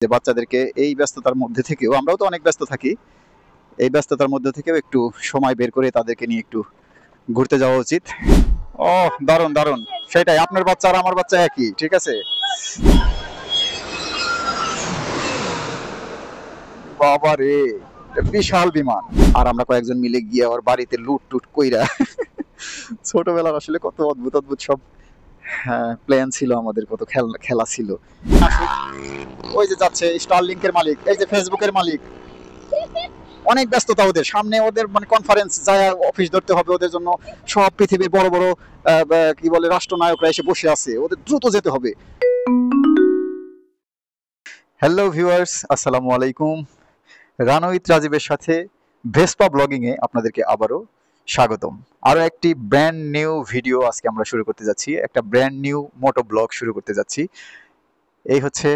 যে বাচ্চাদেরকে এই ব্যস্ততার মধ্যে থেকেও, আমরাও তো অনেক ব্যস্ত থাকি, এই ব্যস্ততার মধ্যে থেকেও একটু সময় বের করে তাদেরকে নিয়ে একটু ঘুরতে যাওয়া উচিত। ও দারুণ দারুণ, সেটাই, আপনার বাচ্চা আর আমার বাচ্চা একই, ঠিক আছে। বাবা রে, বিশাল বিমান। আর আমরা কয়েকজন মিলে গিয়ে ওর বাড়িতে লুট টুট কইরা ছোটবেলার আসলে কত অদ্ভুত অদ্ভুত সব প্ল্যান ছিল আমাদের, কত খেলা ছিল। ওই যে যাচ্ছে স্টারলিংকের মালিক, এই যে ফেসবুকের মালিক, অনেক ব্যস্ততা ওদের সামনে, ওদের মানে কনফারেন্স যায়, অফিস ধরতে হবে ওদের জন্য, সব পৃথিবীর বড় বড় কি বলে রাষ্ট্রনায়করা এসে বসে আছে, ওদের দ্রুত যেতে হবে। হ্যালো ভিউয়ার্স, আসসালামু আলাইকুম। রান উইথ রাজীবের সাথে ভেসপা ব্লগিং এ আপনাদেরকে আবারও স্বাগতম। আরো একটি ব্র্যান্ড নিউ ভিডিও আজকে আমরা শুরু করতে যাচ্ছি, একটা ব্র্যান্ড নিউ মোটো ব্লগ শুরু করতে যাচ্ছি। এই হচ্ছে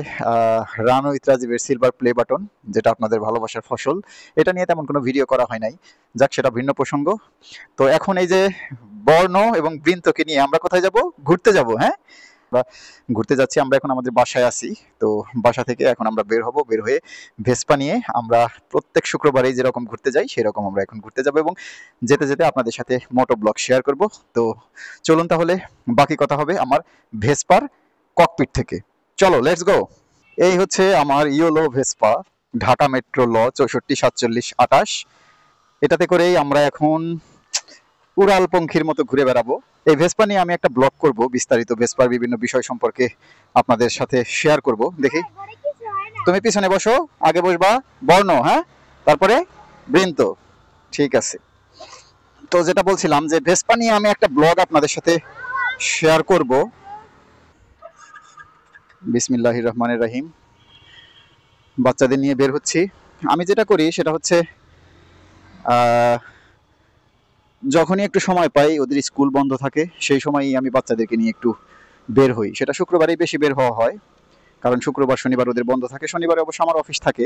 রান উইথ রাজীবের সিলভার প্লে বাটন, যেটা আপনাদের ভালোবাসার ফসল। এটা নিয়ে তেমন কোনো ভিডিও করা হয় নাই, যাক সেটা ভিন্ন প্রসঙ্গ। তো এখন এই যে বর্ণ এবং বৃন্তকে নিয়ে আমরা কোথায় যাব? ঘুরতে যাব। হ্যাঁ, ঘুরতে যাচ্ছি আমরা, এখন আমাদের বাসায় আছি। তো বাসা থেকে এখন আমরা বের হব, বের হয়ে ভেসপা নিয়ে আমরা প্রত্যেক শুক্রবারেই যেরকম ঘুরতে যাই সেরকম আমরা এখন ঘুরতে যাব, এবং যেতে যেতে আপনাদের সাথে মোটো ব্লগ শেয়ার করব। তো চলুন তাহলে, বাকি কথা হবে আমার ভেসপার ককপিট থেকে। চলো, লেটস গো। এই হচ্ছে আমার ইয়োলো ভেসপা, ঢাকা মেট্রো ল 64 47 28। এটাতে করেই আমরা এখন উড়াল পঙ্খির মতো ঘুরে বেড়াবো। এই ভেসপা নিয়ে আমি একটা ব্লগ করব, বিস্তারিত ভেসপার বিভিন্ন বিষয় সম্পর্কে আপনাদের সাথে শেয়ার করব। দেখি, তুমি পিছনে বসো, আগে বসবা বর্ণ, হ্যাঁ, তারপরে বৃন্ত, ঠিক আছে। তো যেটা বলছিলাম যে ভেসপা নিয়ে আমি একটা ব্লগ আপনাদের সাথে শেয়ার করব। বিসমিল্লাহির রহমানির রহিম। বাচ্চাদের নিয়ে বের হচ্ছি। আমি যেটা করি সেটা হচ্ছে যখনই একটু সময় পাই, ওদের স্কুল বন্ধ থাকে, সেই সময়ই আমি বাচ্চাদেরকে নিয়ে একটু বের হই। সেটা শুক্রবারেই বেশি বের হওয়া হয়, কারণ শুক্রবার শনিবার ওদের বন্ধ থাকে। শনিবারে অবশ্য আমার অফিস থাকে,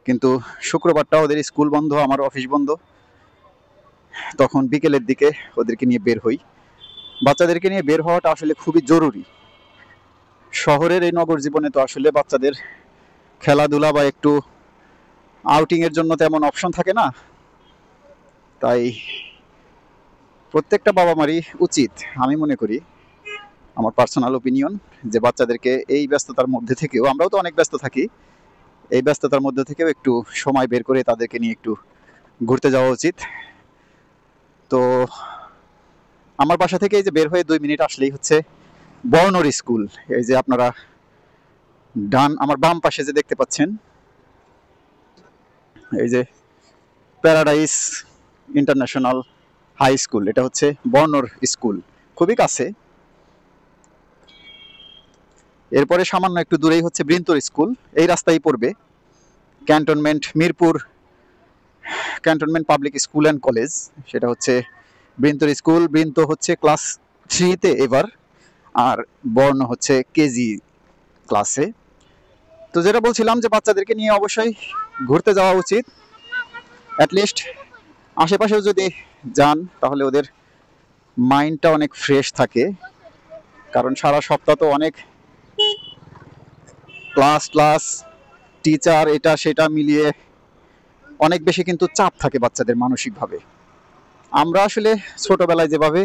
কিন্তু শুক্রবারটা ওদের স্কুল বন্ধ, আমার অফিস বন্ধ। তখন বিকেলের দিকে ওদেরকে নিয়ে বের হই। বাচ্চাদেরকে নিয়ে বের হওয়াটা আসলে খুবই জরুরি। শহরের এই নগর জীবনে তো আসলে বাচ্চাদের খেলাধুলা বা একটু আউটিং এর জন্য তেমন অপশন থাকে না। তাই প্রত্যেকটা বাবা মারই উচিত, আমি মনে করি, আমার পার্সোনাল ওপিনিয়ন, যে বাচ্চাদেরকে এই ব্যস্ততার মধ্যে থেকেও, আমরাও তো অনেক ব্যস্ত থাকি, এই ব্যস্ততার মধ্যে থেকেও একটু সময় বের করে তাদেরকে নিয়ে একটু ঘুরতে যাওয়া উচিত। তো আমার বাসা থেকে এই যে বের হয়ে 2 মিনিট আসলেই হচ্ছে বর্ণর স্কুল। এই যে আপনারা আমার বাম পাশে যে দেখতে পাচ্ছেন, এই যে প্যারাডাইস ইন্টারন্যাশনাল হাই স্কুল, এটা হচ্ছে বর্ণর স্কুল, খুবই কাছে। এরপরে সামান্য একটু দূরেই হচ্ছে বৃন্তর স্কুল, এই রাস্তায় পড়বে cantonment Mirpur cantonment public school and college, সেটা হচ্ছে বৃন্তর স্কুল। বৃন্ত হচ্ছে ক্লাস 3-তে এবার, আর বর্ণ হচ্ছে কেজি ক্লাসে। তো যেটা বলছিলাম যে বাচ্চাদেরকে নিয়ে অবশ্যই ঘুরতে যাওয়া উচিত। অ্যাটলিস্ট আশেপাশেও যদি যান তাহলে ওদের মাইন্ডটা অনেক ফ্রেশ থাকে, কারণ সারা সপ্তাহ তো অনেক ক্লাস ক্লাস টিচার এটা সেটা মিলিয়ে অনেক বেশি কিন্তু চাপ থাকে বাচ্চাদের মানসিকভাবে। আমরা আসলে ছোটবেলায় যেভাবে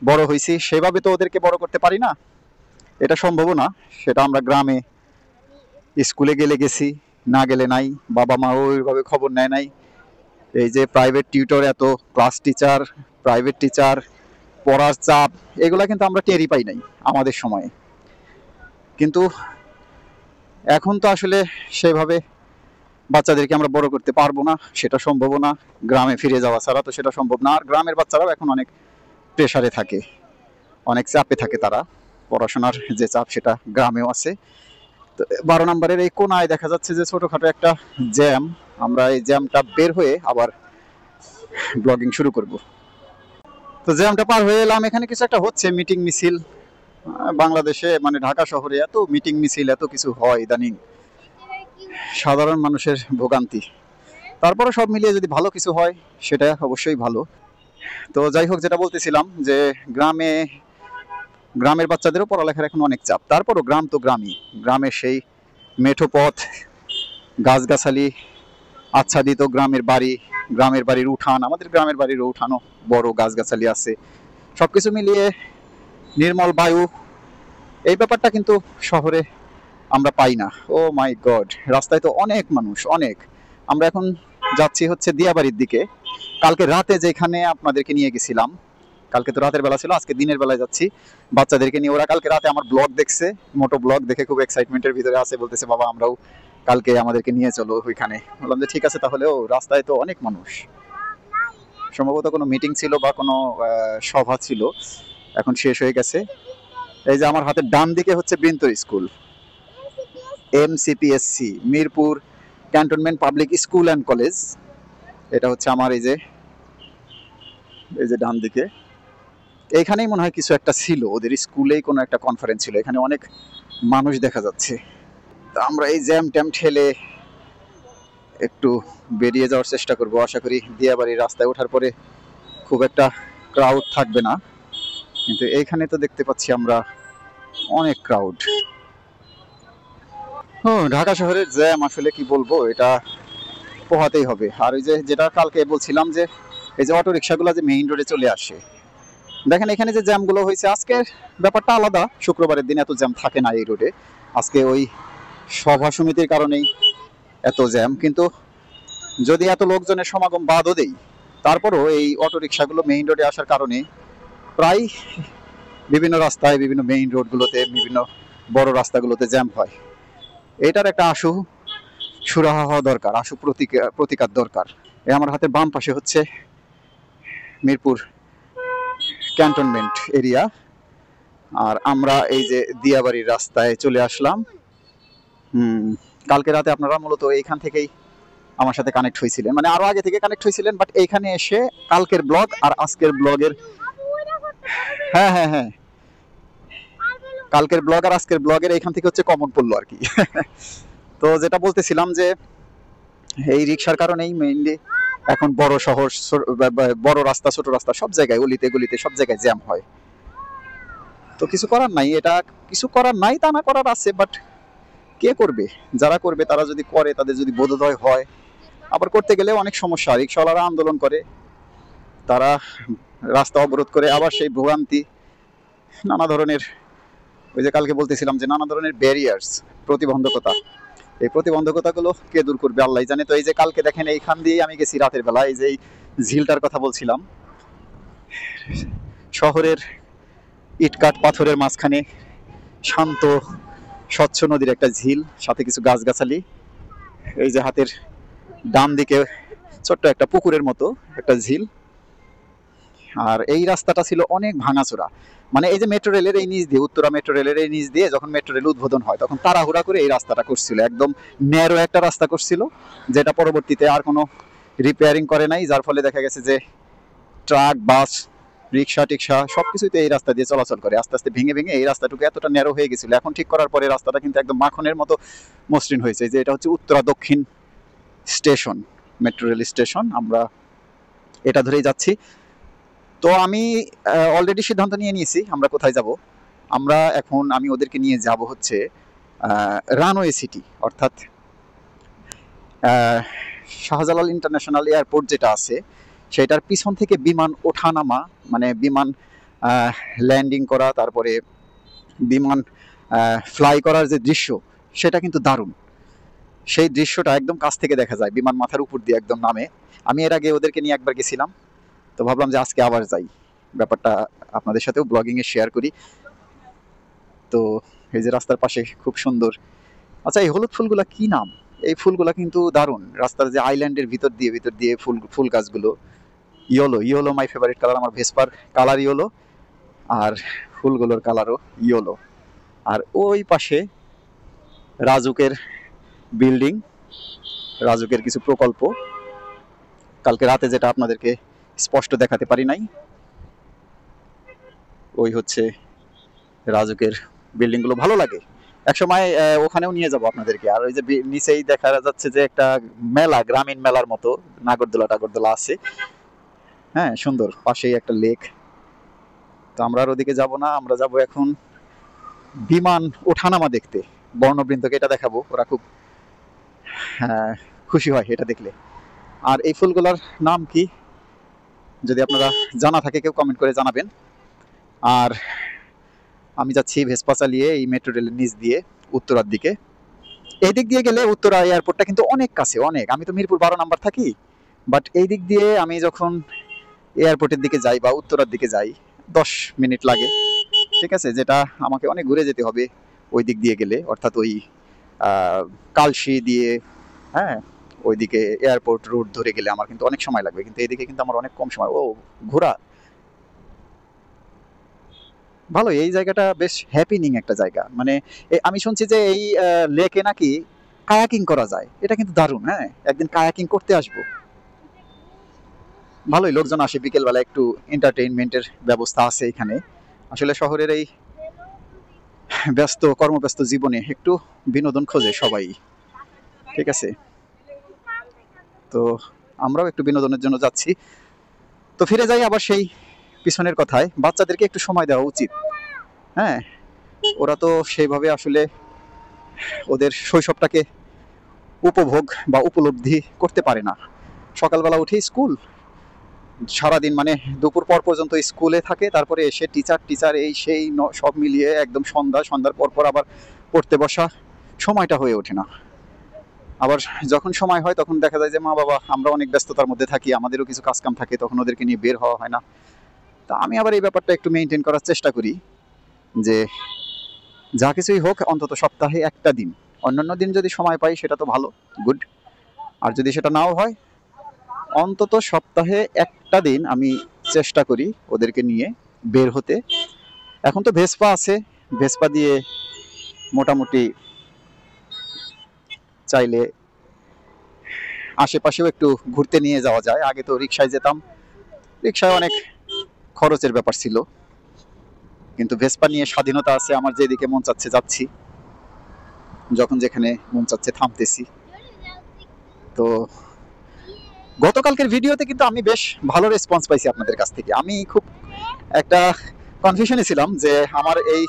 বড় হয়েছি সেভাবে তো ওদেরকে বড় করতে পারি না, এটা সম্ভবও না। সেটা আমরা গ্রামে স্কুলে গেলে গেছি, না গেলে নাই, বাবা মা ওইভাবে খবর নেয় নাই। এই যে প্রাইভেট টিউটর, এত ক্লাস টিচার, প্রাইভেট টিচার, পড়ার চাপ, এগুলা কিন্তু আমরা টেরই পাই নাই আমাদের সময়ে। কিন্তু এখন তো আসলে সেভাবে বাচ্চাদেরকে আমরা বড় করতে পারবো না, সেটা সম্ভব না। গ্রামে ফিরে যাওয়া ছাড়া তো সেটা সম্ভব না। আর গ্রামের বাচ্চারাও এখন অনেক প্রেসারে থাকে, অনেক চাপে থাকে তারা, পড়াশোনার যে চাপ সেটা গ্রামেও আছে। তো 12 নম্বরের এই কোনায় দেখা যাচ্ছে যে ছোটখাটো একটা জ্যাম, আমরা এই জ্যামটা বের হয়ে আবার ব্লগিং শুরু করব। তো জ্যামটা পার হয়ে এলাম, এখানে কিছু একটা হচ্ছে, মিটিং মিছিল। বাংলাদেশে মানে ঢাকা শহরে এত মিটিং মিছিল, এত কিছু হয় ইদানিং, সাধারণ মানুষের ভোগান্তি। তারপরে সব মিলিয়ে যদি ভালো কিছু হয় সেটা অবশ্যই ভালো। তো যাই হোক, যেটা বলতেছিলাম যে গ্রামের বাচ্চাদেরও পড়ালেখার এখন অনেক চাপ। তারপরও গ্রাম তো গ্রামই, গ্রামের সেই মেঠো পথ, গাছগাছালি, আচ্ছাদিত গ্রামের বাড়ির উঠান, আমাদের গ্রামের বাড়ির উঠানও বড়, গাছগাছালি আছে, সবকিছু মিলিয়ে নির্মল বায়ু। এই ব্যাপারটা কিন্তু শহরে আমরা পাই না। ও মাই গড, রাস্তায় তো অনেক মানুষ, অনেক। আমরা এখন যাচ্ছি হচ্ছে দিয়াবাড়ির দিকে। কালকে রাতে যেখানে আপনাদেরকে নিয়ে গেছিলাম, কালকে তো রাতের বেলা ছিল, আজকে দিনের বেলায় যাচ্ছি বাচ্চাদেরকে নিয়ে। ওরা কালকে রাতে আমার ব্লগ দেখছে, মোটো ব্লগ দেখে খুব এক্সাইটমেন্টের ভিতরে আছে, বলতেছে বাবা আমরাও কালকে আমাদেরকে নিয়ে চলো ওইখানে। বললাম যে ঠিক আছে তাহলে। ও রাস্তায় তো অনেক মানুষ, সম্ভবত কোনো মিটিং ছিল বা কোনো সভা ছিল, এখন শেষ হয়ে গেছে। এই যে আমার হাতের ডান দিকে হচ্ছে বৃন্তর school, MCPSC, Mirpur cantonment public school and college. এটা হচ্ছে আমার এই যে ডান দিকে। এইখানেই মনে হয় কিছু একটা ছিল, ওদের স্কুলেই কোনো একটা কনফারেন্স ছিল, এখানে অনেক মানুষ দেখা যাচ্ছে। তা আমরা এই জ্যাম ট্যাম ঠেলে একটু বেরিয়ে যাওয়ার চেষ্টা করব। আশা করি দিয়াবাড়ির রাস্তায় ওঠার পরে খুব একটা ক্রাউড থাকবে না, কিন্তু এইখানে তো দেখতে পাচ্ছি আমরা অনেক ক্রাউড। ঢাকা শহরের জ্যাম আসলে কি বলবো, এটা পোহাতেই হবে। আর ওই যে যেটা কালকে বলছিলাম যে এই যে অটো রিক্সাগুলো যে মেইন রোডে চলে আসে, দেখেন এখানে যে জ্যামগুলো হয়েছে, আজকের ব্যাপারটা আলাদা, শুক্রবারের দিন এত জ্যাম থাকে না এই রোডে। আজকে ওই সভা সমিতির কারণেই এত জ্যাম, কিন্তু যদি এত লোকজনের সমাগম বাদও দেই, তারপরও এই অটো রিক্সাগুলো মেইন রোডে আসার কারণে প্রায় বিভিন্ন রাস্তায়, বিভিন্ন মেইন রোডগুলোতে, বিভিন্ন বড় রাস্তাগুলোতে জ্যাম হয়। এটার একটা আশু সুরাহা হওয়া দরকার, আশু প্রতিকার দরকার। আমার হাতের বাম পাশে হচ্ছে মিরপুর ক্যান্টনমেন্ট এরিয়া, আর আমরা এই যে দিয়াবাড়ির রাস্তায় চলে আসলাম। কালকে রাতে আপনারা মূলত এইখান থেকেই আমার সাথে কানেক্ট হয়েছিলেন, মানে আরো আগে থেকে কানেক্ট হয়েছিলেন, বাট এইখানে এসে কালকের ব্লগ আর আজকের ব্লগের, হ্যাঁ, কালকের ব্লগ আর আজকের ব্লগের এইখান থেকে হচ্ছে কমন পড়লো আর কি। তো যেটা বলতেছিলাম যে এই রিক্সার কারণেই মেইনলি এখন বড় শহর, বড় রাস্তা, ছোট রাস্তা, সব জায়গায় গলিতে গলিতে সব জায়গায় জ্যাম হয়। তো কিছু করার নাই, এটা কিছু করার নাই তা না, করার আছে, বাট কে করবে? যারা করবে তারা যদি করে, তাদের যদি বোধোদয় হয়। আবার করতে গেলে অনেক সমস্যা, রিক্সাওয়ালারা আন্দোলন করে, তারা রাস্তা অবরোধ করে, আবার সেই ভোগান্তি, নানা ধরনের, ওই যে কালকে বলতেছিলাম যে নানা ধরনের ব্যারিয়ার্স, প্রতিবন্ধকতা, এই প্রতিবন্ধকতাগুলো কে দূর করবে আল্লাহ জানে। তো এই যে কালকে দেখেন এইখান দিয়ে আমি গেছি রাতের বেলা, এই যে ঝিলটার কথা বলছিলাম, শহরের ইটকাট পাথরের মাঝখানে শান্ত স্বচ্ছ নদীর একটা ঝিল, সাথে কিছু গাছগাছালি। এই যে হাতের ডান দিকে ছোট্ট একটা পুকুরের মতো একটা ঝিল। আর এই রাস্তাটা ছিল অনেক ভাঙাচোরা, মানে এই যে মেট্রো রেলের এই নিচ দিয়ে, উত্তরা মেট্রো রেলের এই নিচ দিয়ে যখন মেট্রো রেল উদ্বোধন হয়, তখন তাড়াহুড়া করে এই রাস্তাটা করছিল, একদম ন্যারো একটা রাস্তা করছিল, যেটা পরবর্তীতে আর কোনো রিপেয়ারিং করে নাই, যার ফলে দেখা গেছে যে ট্রাক, বাস, রিক্সা টিক্সা সবকিছুতে এই রাস্তা দিয়ে চলাচল করে। আস্তে আস্তে ভেঙে ভেঙে এই রাস্তাটুকু এতটা ন্যারো হয়ে গেছিল, এখন ঠিক করার পরে রাস্তাটা কিন্তু একদম মাখনের মতো মসৃণ হয়েছে। যে এটা হচ্ছে উত্তরা দক্ষিণ স্টেশন, মেট্রো রেল স্টেশন, আমরা এটা ধরেই যাচ্ছি। তো আমি অলরেডি সিদ্ধান্ত নিয়ে নিয়েছি আমরা কোথায় যাব। আমি ওদেরকে নিয়ে যাব হচ্ছে রানওয়ে সিটি, অর্থাৎ শাহজালাল ইন্টারন্যাশনাল এয়ারপোর্ট যেটা আছে, সেটার পিছন থেকে বিমান ওঠানামা, মানে বিমান ল্যান্ডিং করা, তারপরে বিমান ফ্লাই করার যে দৃশ্য, সেটা কিন্তু দারুণ। সেই দৃশ্যটা একদম কাছ থেকে দেখা যায়, বিমান মাথার উপর দিয়ে একদম নামে। আমি এর আগে ওদেরকে নিয়ে একবার গেছিলাম, তো ভাবলাম যে আজকে আবার যাই, ব্যাপারটা আপনাদের সাথেও ব্লগিংয়ে শেয়ার করি। তো এই যে রাস্তার পাশে খুব সুন্দর, আচ্ছা এই হলুদ ফুলগুলা কি নাম? এই ফুলগুলা কিন্তু দারুণ, রাস্তার যে আইল্যান্ডের ভিতর দিয়ে ফুল গাছগুলো। ইয়োলো মাই ফেভারিট কালার, আমার ভেসপার কালার ইয়োলো, আর ফুলগুলোর কালারও ইয়োলো। আর ওই পাশে রাজুকের বিল্ডিং, রাজুকের কিছু প্রকল্প, কালকে রাতে যেটা আপনাদেরকে স্পষ্ট দেখাতে পারি নাই, ওই হচ্ছে রাজুকের বিল্ডিংগুলো। ভালো লাগে, একসময় ওখানেও নিয়ে যাব আপনাদেরকে। আর ওই যে নিচেই দেখা যাচ্ছে যে একটা মেলা, গ্রামীণ মেলার মতো নাগরদোলা আছে, হ্যাঁ সুন্দর, পাশেই একটা লেক। তো আমরা আর ওদিকে যাব না, আমরা যাব এখন বিমান ওঠানামা দেখতে। বর্ণবৃন্দকে এটা দেখাবো, ওরা খুব খুশি হয় এটা দেখলে। আর এই ফুলগুলোর নাম কি যদি আপনারা জানা থাকে কেউ কমেন্ট করে জানাবেন। আর আমি যাচ্ছি ভেসপা চালিয়ে এই মেট্রো রেলের নিচ দিয়ে উত্তরার দিকে। এই দিক দিয়ে গেলে উত্তরা এয়ারপোর্টটা কিন্তু অনেক কাছে, অনেক। আমি তো মিরপুর 12 নাম্বার থাকি, বাট এই দিক দিয়ে আমি যখন এয়ারপোর্টের দিকে যাই বা উত্তরার দিকে যাই 10 মিনিট লাগে, ঠিক আছে, যেটা আমাকে অনেক ঘুরে যেতে হবে ওই দিক দিয়ে গেলে, অর্থাৎ ওই কালশি দিয়ে, হ্যাঁ, ওইদিকে এয়ারপোর্ট রোড ধরে গেলে আমার কিন্তু অনেক সময় লাগবে, কিন্তু এইদিকে কিন্তু আমার অনেক কম সময়। ও ঘোরা ভালো, এই জায়গাটা বেশ হ্যাপিনিং একটা জায়গা। মানে আমি শুনছি যে এই লেকে নাকি কায়াকিং করা যায়, এটা কিন্তু দারুণ। হ্যাঁ, একদিন কায়াকিং করতে আসবো। ভালোই লোকজন আসে বিকেলবেলা, একটু এন্টারটেইনমেন্টের ব্যবস্থা আছে এখানে। আসলে শহরের এই ব্যস্ত কর্মব্যস্ত জীবনে একটু বিনোদন খোঁজে সবাই, ঠিক আছে। তো আমরাও একটু বিনোদনের জন্য যাচ্ছি। তো ফিরে যাই আবার সেই পিছনের কথায়, বাচ্চাদেরকে একটু সময় দেওয়া উচিত। হ্যাঁ, ওরা তো সেইভাবে আসলে ওদের শৈশবটাকে উপভোগ বা উপলব্ধি করতে পারে না। সকালবেলা উঠে স্কুল, সারাদিন মানে দুপুর পর পর্যন্ত স্কুলে থাকে, তারপরে এসে টিচার এই সেই সব মিলিয়ে একদম সন্ধ্যার পর আবার পড়তে বসা, সময়টা হয়ে ওঠে না। আবার যখন সময় হয় তখন দেখা যায় যে মা বাবা আমরা অনেক ব্যস্ততার মধ্যে থাকি, আমাদেরও কিছু কাজকাম থাকে, তখন ওদেরকে নিয়ে বের হওয়া হয় না। তা আমি আবার এই ব্যাপারটা একটু মেনটেন করার চেষ্টা করি যে যা কিছুই হোক অন্তত সপ্তাহে একটা দিন, অন্যান্য দিন যদি সময় পাই সেটা তো ভালো, গুড। আর যদি সেটা নাও হয়, অন্তত সপ্তাহে একটা দিন আমি চেষ্টা করি ওদেরকে নিয়ে বের হতে। এখন তো ভেসপা আছে, ভেসপা দিয়ে মোটামুটি চাইলে আশেপাশেও একটু ঘুরতে নিয়ে যাওয়া যায়। আগে তো রিক্সায় যেতাম, রিক্সায় অনেক খরচের ব্যাপার ছিল, কিন্তু ভেসপা নিয়ে স্বাধীনতা আছে, আমার যেদিকে মন চাচ্ছে যাচ্ছি, যখন যেখানে মন চাচ্ছে থামতেছি। তো গতকালকের ভিডিওতে কিন্তু আমি বেশ ভালো রেসপন্স পাইছি আপনাদের কাছ থেকে। আমি খুব একটা কনফিউশনে ছিলাম যে আমার এই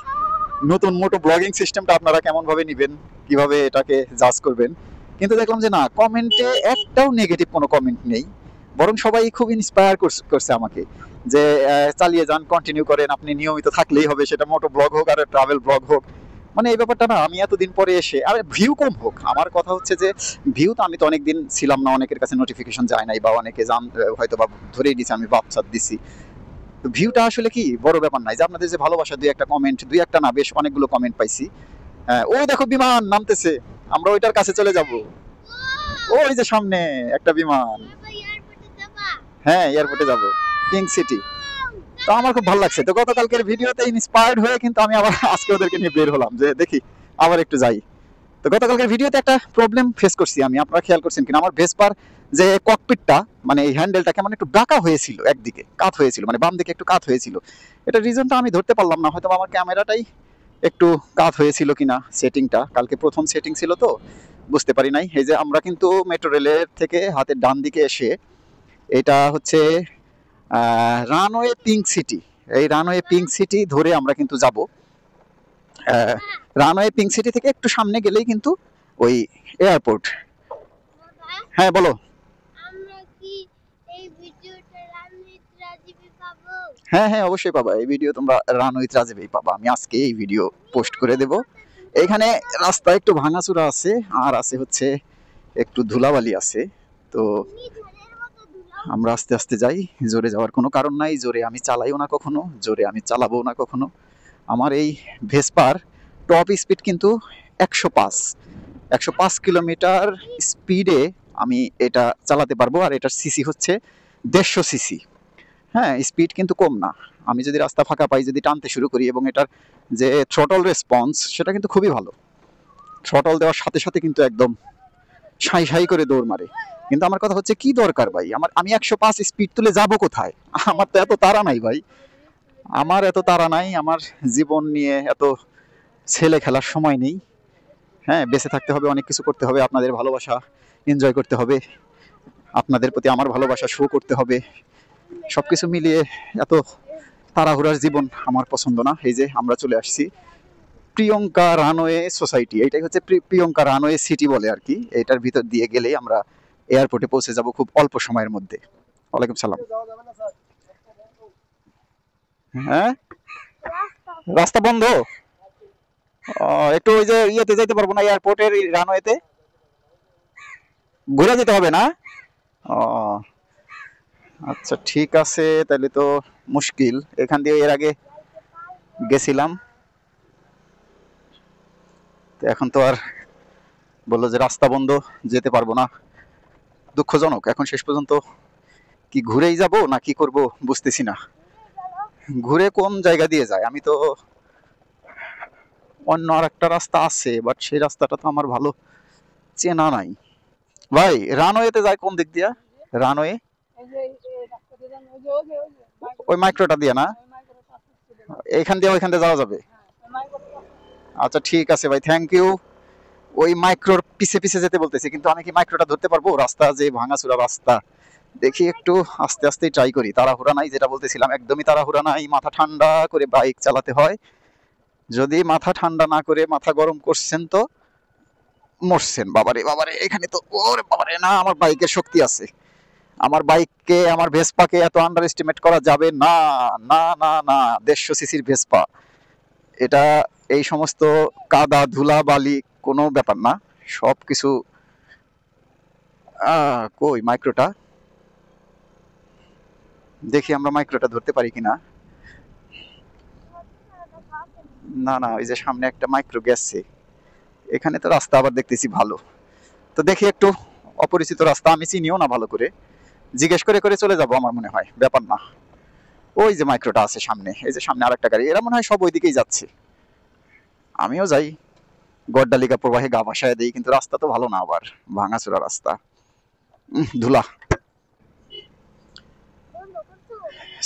নতুন মোটো ব্লগিং সিস্টেমটা আপনারা কেমন ভাবে নেবেন, কিভাবে এটাকে জাজ করবেন। কিন্তু দেখলাম যে না, কমেন্টে একটাও নেগেটিভ কোনো কমেন্ট নেই, বরং সবাই খুব ইন্সপায়ার করছে আমাকে যে চালিয়ে যান, কন্টিনিউ করেন, আপনি নিয়মিত থাকলেই হবে, সেটা মোটো ব্লগ হোক আর ট্রাভেল ব্লগ হোক। মানে এই ব্যাপারটা না, আমি এতদিন পরে এসে, আর ভিউ কম হোক, আমার কথা হচ্ছে যে ভিউ তো আমি তো অনেকদিন ছিলাম না, অনেকের কাছে নোটিফিকেশন যায় নাই, বা অনেকে হয়তো বা ধরেই দিছে আমি বাপচাত দিছি। তো ভিউটা আসলে কি বড় ব্যাপার নাই, যে আপনাদের যে ভালোবাসা, দুই একটা কমেন্ট, দুই একটা না বেশ অনেকগুলো কমেন্ট পাইছি। ও দেখো বিমান নামতেছে, আমরা ওইটার কাছে চলে যাব। ওই যে সামনে একটা বিমান, হ্যাঁ এয়ারপোর্টে যাব, পিঙ্ক সিটি। তো আমার খুব ভালো লাগছে। তো গতকালকের ভিডিওতে ইন্সপায়ার্ড হয়ে কিন্তু আমি আবার আজকে ওদেরকে নিয়ে বের হলাম যে দেখি আবার একটু যাই। তো গতকালকের ভিডিওতে একটা প্রবলেম ফেস করছি আমি, আপনারা খেয়াল করছেন কিনা, আমার ভেসপার যে ককপিটটা, মানে এই হ্যান্ডেলটা কেমন একটু বাঁকা হয়েছিল, একদিকে কাত হয়েছিল, মানে বাম দিকে একটু কাত হয়েছিল। এটা রিজনটা আমি ধরতে পারলাম না, হয়তো আমার ক্যামেরাটাই একটু কাত হয়েছিল কিনা, সেটিংটা কালকে প্রথম সেটিং ছিল তো বুঝতে পারি নাই। এই যে আমরা কিন্তু মেট্রো রেলের থেকে হাতের ডান দিকে এসে, এটা হচ্ছে রানওয়ে পিঙ্ক সিটি, এই রানওয়ে পিঙ্ক সিটি ধরে আমরা কিন্তু যাব। রানওয়ে পিঙ্ক সিটি থেকে একটু সামনে গেলেই কিন্তু ওই এয়ারপোর্ট। হ্যাঁ বলো। হ্যাঁ হ্যাঁ অবশ্যই পাবা, এই ভিডিও তোমরা রান উইথ রাজীবেই পাবা। আমি আজকে এই ভিডিও পোস্ট করে দেব। এখানে রাস্তা একটু ভাঙাচুরা আছে, আর আছে হচ্ছে একটু ধুলাবালি আছে। তো আমরা আস্তে আস্তে যাই, জোরে যাওয়ার কোনো কারণ নাই, জোরে আমি চালাইও না কখনো, জোরে আমি চালাবো না কখনো। আমার এই ভেসপার টপ স্পিড কিন্তু 105 কিলোমিটার স্পিডে আমি এটা চালাতে পারবো। আর এটার সিসি হচ্ছে 150 সিসি। হ্যাঁ, স্পিড কিন্তু কম না। আমি যদি রাস্তা ফাঁকা পাই, যদি টানতে শুরু করি, এবং এটার যে থ্রটল রেসপন্স সেটা কিন্তু খুবই ভালো। থ্রটল দেওয়ার সাথে সাথে কিন্তু একদম সাই সাই করে দৌড় মারে। কিন্তু আমার কথা হচ্ছে কি দরকার ভাই, আমি 105 স্পিড তুলে যাব কোথায়? আমার তো এত তাড়া নাই ভাই, আমার এত তাড়া নাই, আমার জীবন নিয়ে এত ছেলে খেলার সময় নেই। হ্যাঁ, বেঁচে থাকতে হবে, অনেক কিছু করতে হবে, আপনাদের ভালোবাসা এনজয় করতে হবে, আপনাদের প্রতি আমার ভালোবাসা শো করতে হবে। সবকিছু মিলিয়ে এত তাড়াহুড়ার জীবন আমার পছন্দ না। এই যে আমরা চলে আসছি প্রিয়ঙ্কা রানওয়ে সোসাইটি, এটাই হচ্ছে প্রিয়ঙ্কা রানওয়ে সিটি বলে আর কি। এটার ভিতর দিয়ে গেলেই আমরা এয়ারপোর্টে পৌঁছে যাব খুব অল্প সময়ের মধ্যে। ওয়ালাইকুম সালাম। হ্যাঁ, রাস্তা বন্ধ। একটু ওই যে ইয়েতে যেতে পারবো না, এয়ারপোর্টের রানওয়েতে ঘুরে যেতে হবে না? ও আচ্ছা ঠিক আছে, তাহলে তো মুশকিল। এখান দিয়ে এর আগে গেছিলাম, তো এখন তো আর বললো যে রাস্তা বন্ধ, যেতে পারবো না। দুঃখজনক। এখন শেষ পর্যন্ত কি ঘুরেই যাব না কি করব বুঝতেছি না। ঘুরে কোন জায়গা দিয়ে যায়? আমি তো অন্য আর একটা রাস্তা আছে, বাট সেই রাস্তাটা তো আমার ভালো চেনা নাই। ভাই রানওয়েতে যায় কোন দিক দিয়া? রানওয়ে ওই মাইক্রোটা দিয়ে না? এইখান দিয়ে ওইখান দিয়ে যাওয়া যাবে? আচ্ছা ঠিক আছে ভাই, থ্যাংক ইউ। ওই মাইক্রোর পিছে পিছে যেতে বলতেছি, কিন্তু আমি কি মাইক্রোটা ধরতে পারবো? রাস্তা যে ভাঙাচোরা রাস্তা, দেখি একটু আস্তে আস্তে ট্রাই করি। তাড়াহুড়া নাই, যেটা বলতেছিলাম, একদমই তাড়াহুড়া নাই। মাথা ঠান্ডা করে বাইক চালাতে হয়। যদি মাথা ঠান্ডা না করে মাথা গরম করছেন তো মরছেন। বাবারে বাবারে, এখানে তো ওরে বাবারে, না আমার বাইকের শক্তি আছে। আমার বাইককে, আমার ভেসপাকে এত আন্ডার এস্টিমেট করা যাবে না। না না না, 150 সিসির ভেসপা, এটা এই সমস্ত কাদা ধুলা বালি কোনো ব্যাপার না। সব কিছু কই মাইক্রোটা? দেখি আমরা মাইক্রোটা ধরতে পারি কিনা। না না, ওই যে সামনে একটা মাইক্রো গেছে। এখানে তো রাস্তা আবার দেখতেছি ভালো। তো দেখি একটু, অপরিচিত রাস্তা, আমি চিনিও না ভালো করে, জিজ্ঞেস করে করে চলে যাব আমার মনে হয়, ব্যাপার না। ওই যে মাইক্রোটা আছে সামনে, এই যে সামনে আরেকটা গাড়ি, এরা মনে হয় সব ওইদিকেই যাচ্ছে। আমিও যাই, গড্ডালিকা প্রবাহে গা ভাসায় দিই, কিন্তু রাস্তা তো ভালো না, আবার ভাঙাচোরা রাস্তা, ধুলা।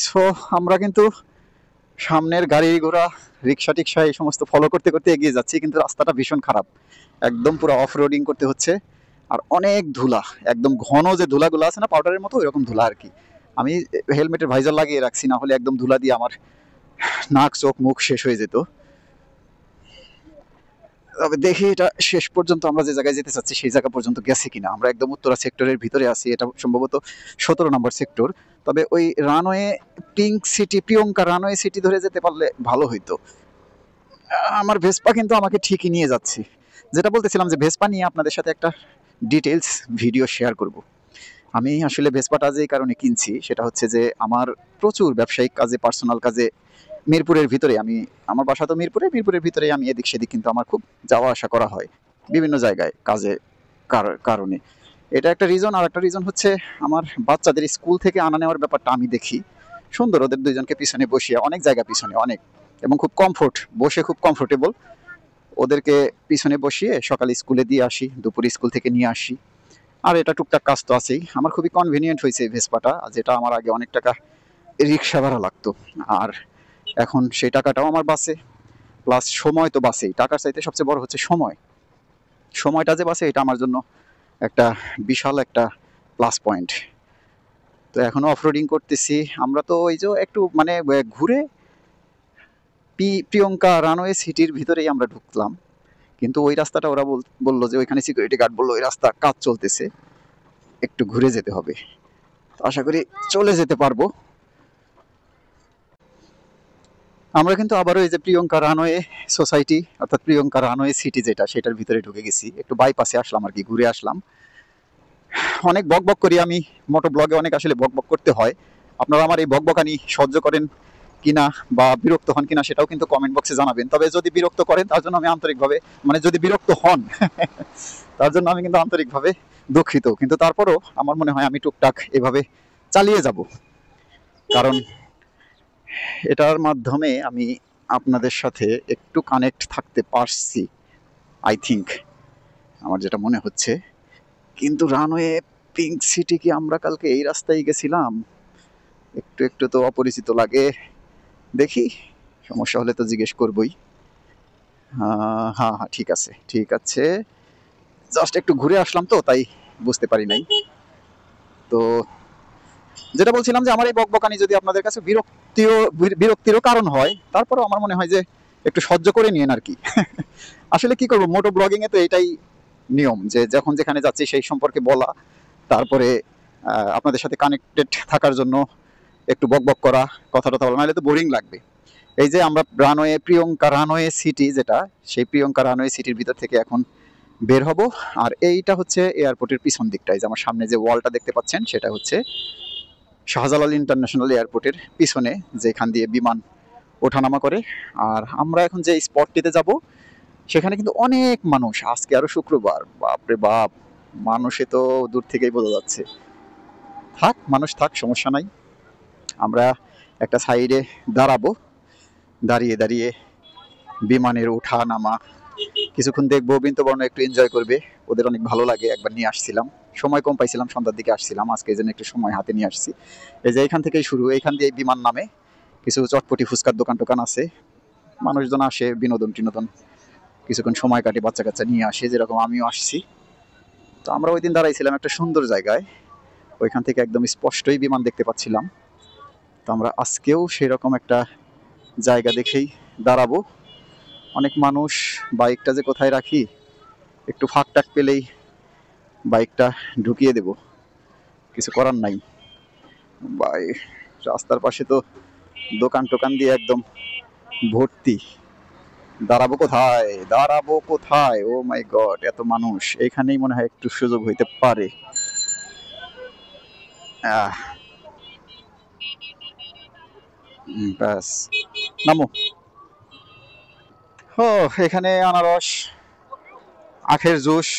সো আমরা কিন্তু সামনের গাড়ি ঘোড়া, রিক্সা টিক্সা এই সমস্ত ফলো করতে করতে এগিয়ে যাচ্ছি, কিন্তু রাস্তাটা ভীষণ খারাপ, একদম পুরো অফ রোডিং করতে হচ্ছে। আর অনেক ধুলা, একদম ঘন যে ধুলাগুলো আছে না পাউডারের মতো, ওইরকম ধুলা আর কি। আমি হেলমেটের ভাইজার লাগিয়ে রাখছি, না হলে একদম ধুলা দিয়ে আমার নাক চোখ মুখ শেষ হয়ে যেত। তবে দেখি এটা শেষ পর্যন্ত আমরা যে জায়গায় যেতে চাচ্ছি সেই জায়গা পর্যন্ত গেছে কিনা। আমরা একদম উত্তরা সেক্টরের ভিতরে আছি, এটা সম্ভবত 17 নম্বর সেক্টর। তবে ওই runway, pink city, Priyanka runway city ধরে যেতে পারলে ভালো হইতো। আমার ভেসপা কিন্তু আমাকে ঠিকই নিয়ে যাচ্ছে। যেটা বলতেছিলাম যে ভেসপা নিয়ে আপনাদের সাথে একটা ডিটেলস ভিডিও শেয়ার করব। আমি আসলে ভেসপাটা যে কারণে কিনছি সেটা হচ্ছে যে আমার প্রচুর ব্যবসায়িক কাজে, পার্সোনাল কাজে মিরপুরের ভিতরে, আমি আমার বাসা তো মিরপুরের ভিতরে আমি এদিক সেদিক কিন্তু আমার খুব যাওয়া আসা করা হয় বিভিন্ন জায়গায় কাজে কারণে। এটা একটা রিজন। আর একটা রিজন হচ্ছে আমার বাচ্চাদের স্কুল থেকে আনা নেওয়ার ব্যাপারটা আমি দেখি সুন্দর। ওদের দুইজনকে পিছনে বসিয়ে, অনেক জায়গা পিছনে অনেক, এবং খুব কমফোর্ট, বসে খুব কমফোর্টেবল। ওদেরকে পিছনে বসিয়ে সকালে স্কুলে দিয়ে আসি, দুপুরে স্কুল থেকে নিয়ে আসি। আর এটা টুকটাক কাজ তো আছেই। আমার খুবই কনভিনিয়েন্ট হয়েছে এই ভেসপাটা, যেটা আমার আগে অনেক টাকা রিক্সা ভাড়া লাগতো, আর এখন সেই টাকাটাও আমার বাসে, প্লাস সময় তো বাসেই। টাকার চাইতে সবচেয়ে বড় হচ্ছে সময়। সময়টা যে বাসে, এটা আমার জন্য একটা বিশাল একটা প্লাস পয়েন্ট। তো এখনো অফরোডিং করতেছি আমরা। তো ওই যে একটু মানে ঘুরে প্রিয়ঙ্কা রানওয়ে সিটির ভিতরেই আমরা ঢুকলাম, কিন্তু ওই রাস্তাটা ওরা বললো যে ওইখানে সিকিউরিটি গার্ড বললো ওই রাস্তা কাজ চলতেছে, একটু ঘুরে যেতে হবে। আশা করি চলে যেতে পারবো। আমরা কিন্তু আবারও এই যে প্রিয়ঙ্কা রানওয়ে সোসাইটি, অর্থাৎ প্রিয়ঙ্কা রানওয়ে সিটি যেটা, সেটার ভিতরে ঢুকে গেছি। একটু বাইপাসে আসলাম আর কি, ঘুরে আসলাম। অনেক বক বক করি আমি, মোটো ব্লগে অনেক আসলে বক বক করতে হয়। আপনারা আমার এই বকবকানি সহ্য করেন কিনা বা বিরক্ত হন কিনা সেটাও কিন্তু কমেন্ট বক্সে জানাবেন। তবে যদি বিরক্ত করেন তার জন্য আমি আন্তরিকভাবে, মানে যদি বিরক্ত হন তার জন্য আমি কিন্তু আন্তরিকভাবে দুঃখিত। কিন্তু তারপরও আমার মনে হয় আমি টুকটাক এভাবে চালিয়ে যাব, কারণ এটার মাধ্যমে আমি আপনাদের সাথে একটু কানেক্ট থাকতে পারছি, আই থিঙ্ক, আমার যেটা মনে হচ্ছে। কিন্তু রানওয়ে পিঙ্ক সিটি কি আমরা কালকে এই রাস্তায় গেছিলাম? একটু একটু তো অপরিচিত লাগে। দেখি, সমস্যা হলে তো জিজ্ঞেস করবই। হ্যাঁ হ্যাঁ, ঠিক আছে ঠিক আছে, জাস্ট একটু ঘুরে আসলাম তো তাই বুঝতে পারি নাই। তো যেটা বলছিলাম যে আমার এই বকবকানি যদি আপনাদের কাছে বিরক্তিরও কারণ হয়, তারপরেও আমার মনে হয় যে একটু সহ্য করে নিয়েন আর কি। আসলে কি করবো, মোটো ব্লগিং এ তো এটাই নিয়ম, যে যখন যেখানে যাচ্ছি সেই সম্পর্কে বলা, তারপরে আপনাদের সাথে কানেক্টেড থাকার জন্য একটু বক বক করা, কথা টথা বলা, নাহলে তো বোরিং লাগবে। এই যে আমরা রানওয়ে, প্রিয়ঙ্কা রানওয়ে সিটি যেটা, সেই প্রিয়ঙ্কা রানওয়ে সিটির ভিতর থেকে এখন বের হব। আর এইটা হচ্ছে এয়ারপোর্টের পিছন দিকটাই, যে আমার সামনে যে ওয়ালটা দেখতে পাচ্ছেন সেটা হচ্ছে শাহজালাল ইন্টারন্যাশনাল এয়ারপোর্টের পিছনে, যেখান দিয়ে বিমান ওঠানামা করে। আর আমরা এখন যে স্পটটিতে যাব সেখানে কিন্তু অনেক মানুষ, আজকে আরো শুক্রবার, বাপরে বাপ, মানুষে তো দূর থেকেই বোঝা যাচ্ছে। থাক মানুষ থাক, সমস্যা নাই। আমরা একটা সাইডে দাঁড়াবো, দাঁড়িয়ে দাঁড়িয়ে বিমানের ওঠা নামা কিছুক্ষণ দেখবো। বৃন্দবর্ণ একটু এনজয় করবে, ওদের অনেক ভালো লাগে। একবার নিয়ে আসছিলাম, সময় কম পাইছিলাম, সন্ধ্যার দিকে আসছিলাম, আজকে এই জন্য একটু সময় হাতে নিয়ে আসছি। এই যে এখান থেকেই শুরু, এইখান দিয়ে বিমান নামে, কিছু চটপটি ফুচকার দোকান টোকান আছে, মানুষজন আসে বিনোদন টিনোদন কিছুক্ষণ সময় কাটে, বাচ্চা কাচ্চা নিয়ে আসে, যেরকম আমিও আসছি। তো আমরা ওই দিন দাঁড়াইছিলাম একটা সুন্দর জায়গায়, ওইখান থেকে একদম স্পষ্টই বিমান দেখতে পাচ্ছিলাম। তো আমরা আজকেও সেরকম একটা জায়গা দেখেই দাঁড়াবো। অনেক মানুষ, বাইকটা যে কোথায় রাখি, একটু ফাঁক টাক পেলেই বাইকটা ঢুকিয়ে দেব, কিছু করার নাই। ভাই রাস্তার পাশে তো দোকান টোকান দিয়ে একদম ভর্তি। দাঁড়াবো কোথায়, দাঁড়াবো কোথায়, ও মাই গড, এত মানুষ, এখানেই মনে হয় একটু সুযোগ হইতে পারে। ব্যাস, নামো। ও এখানে আনারস, আখের জুস,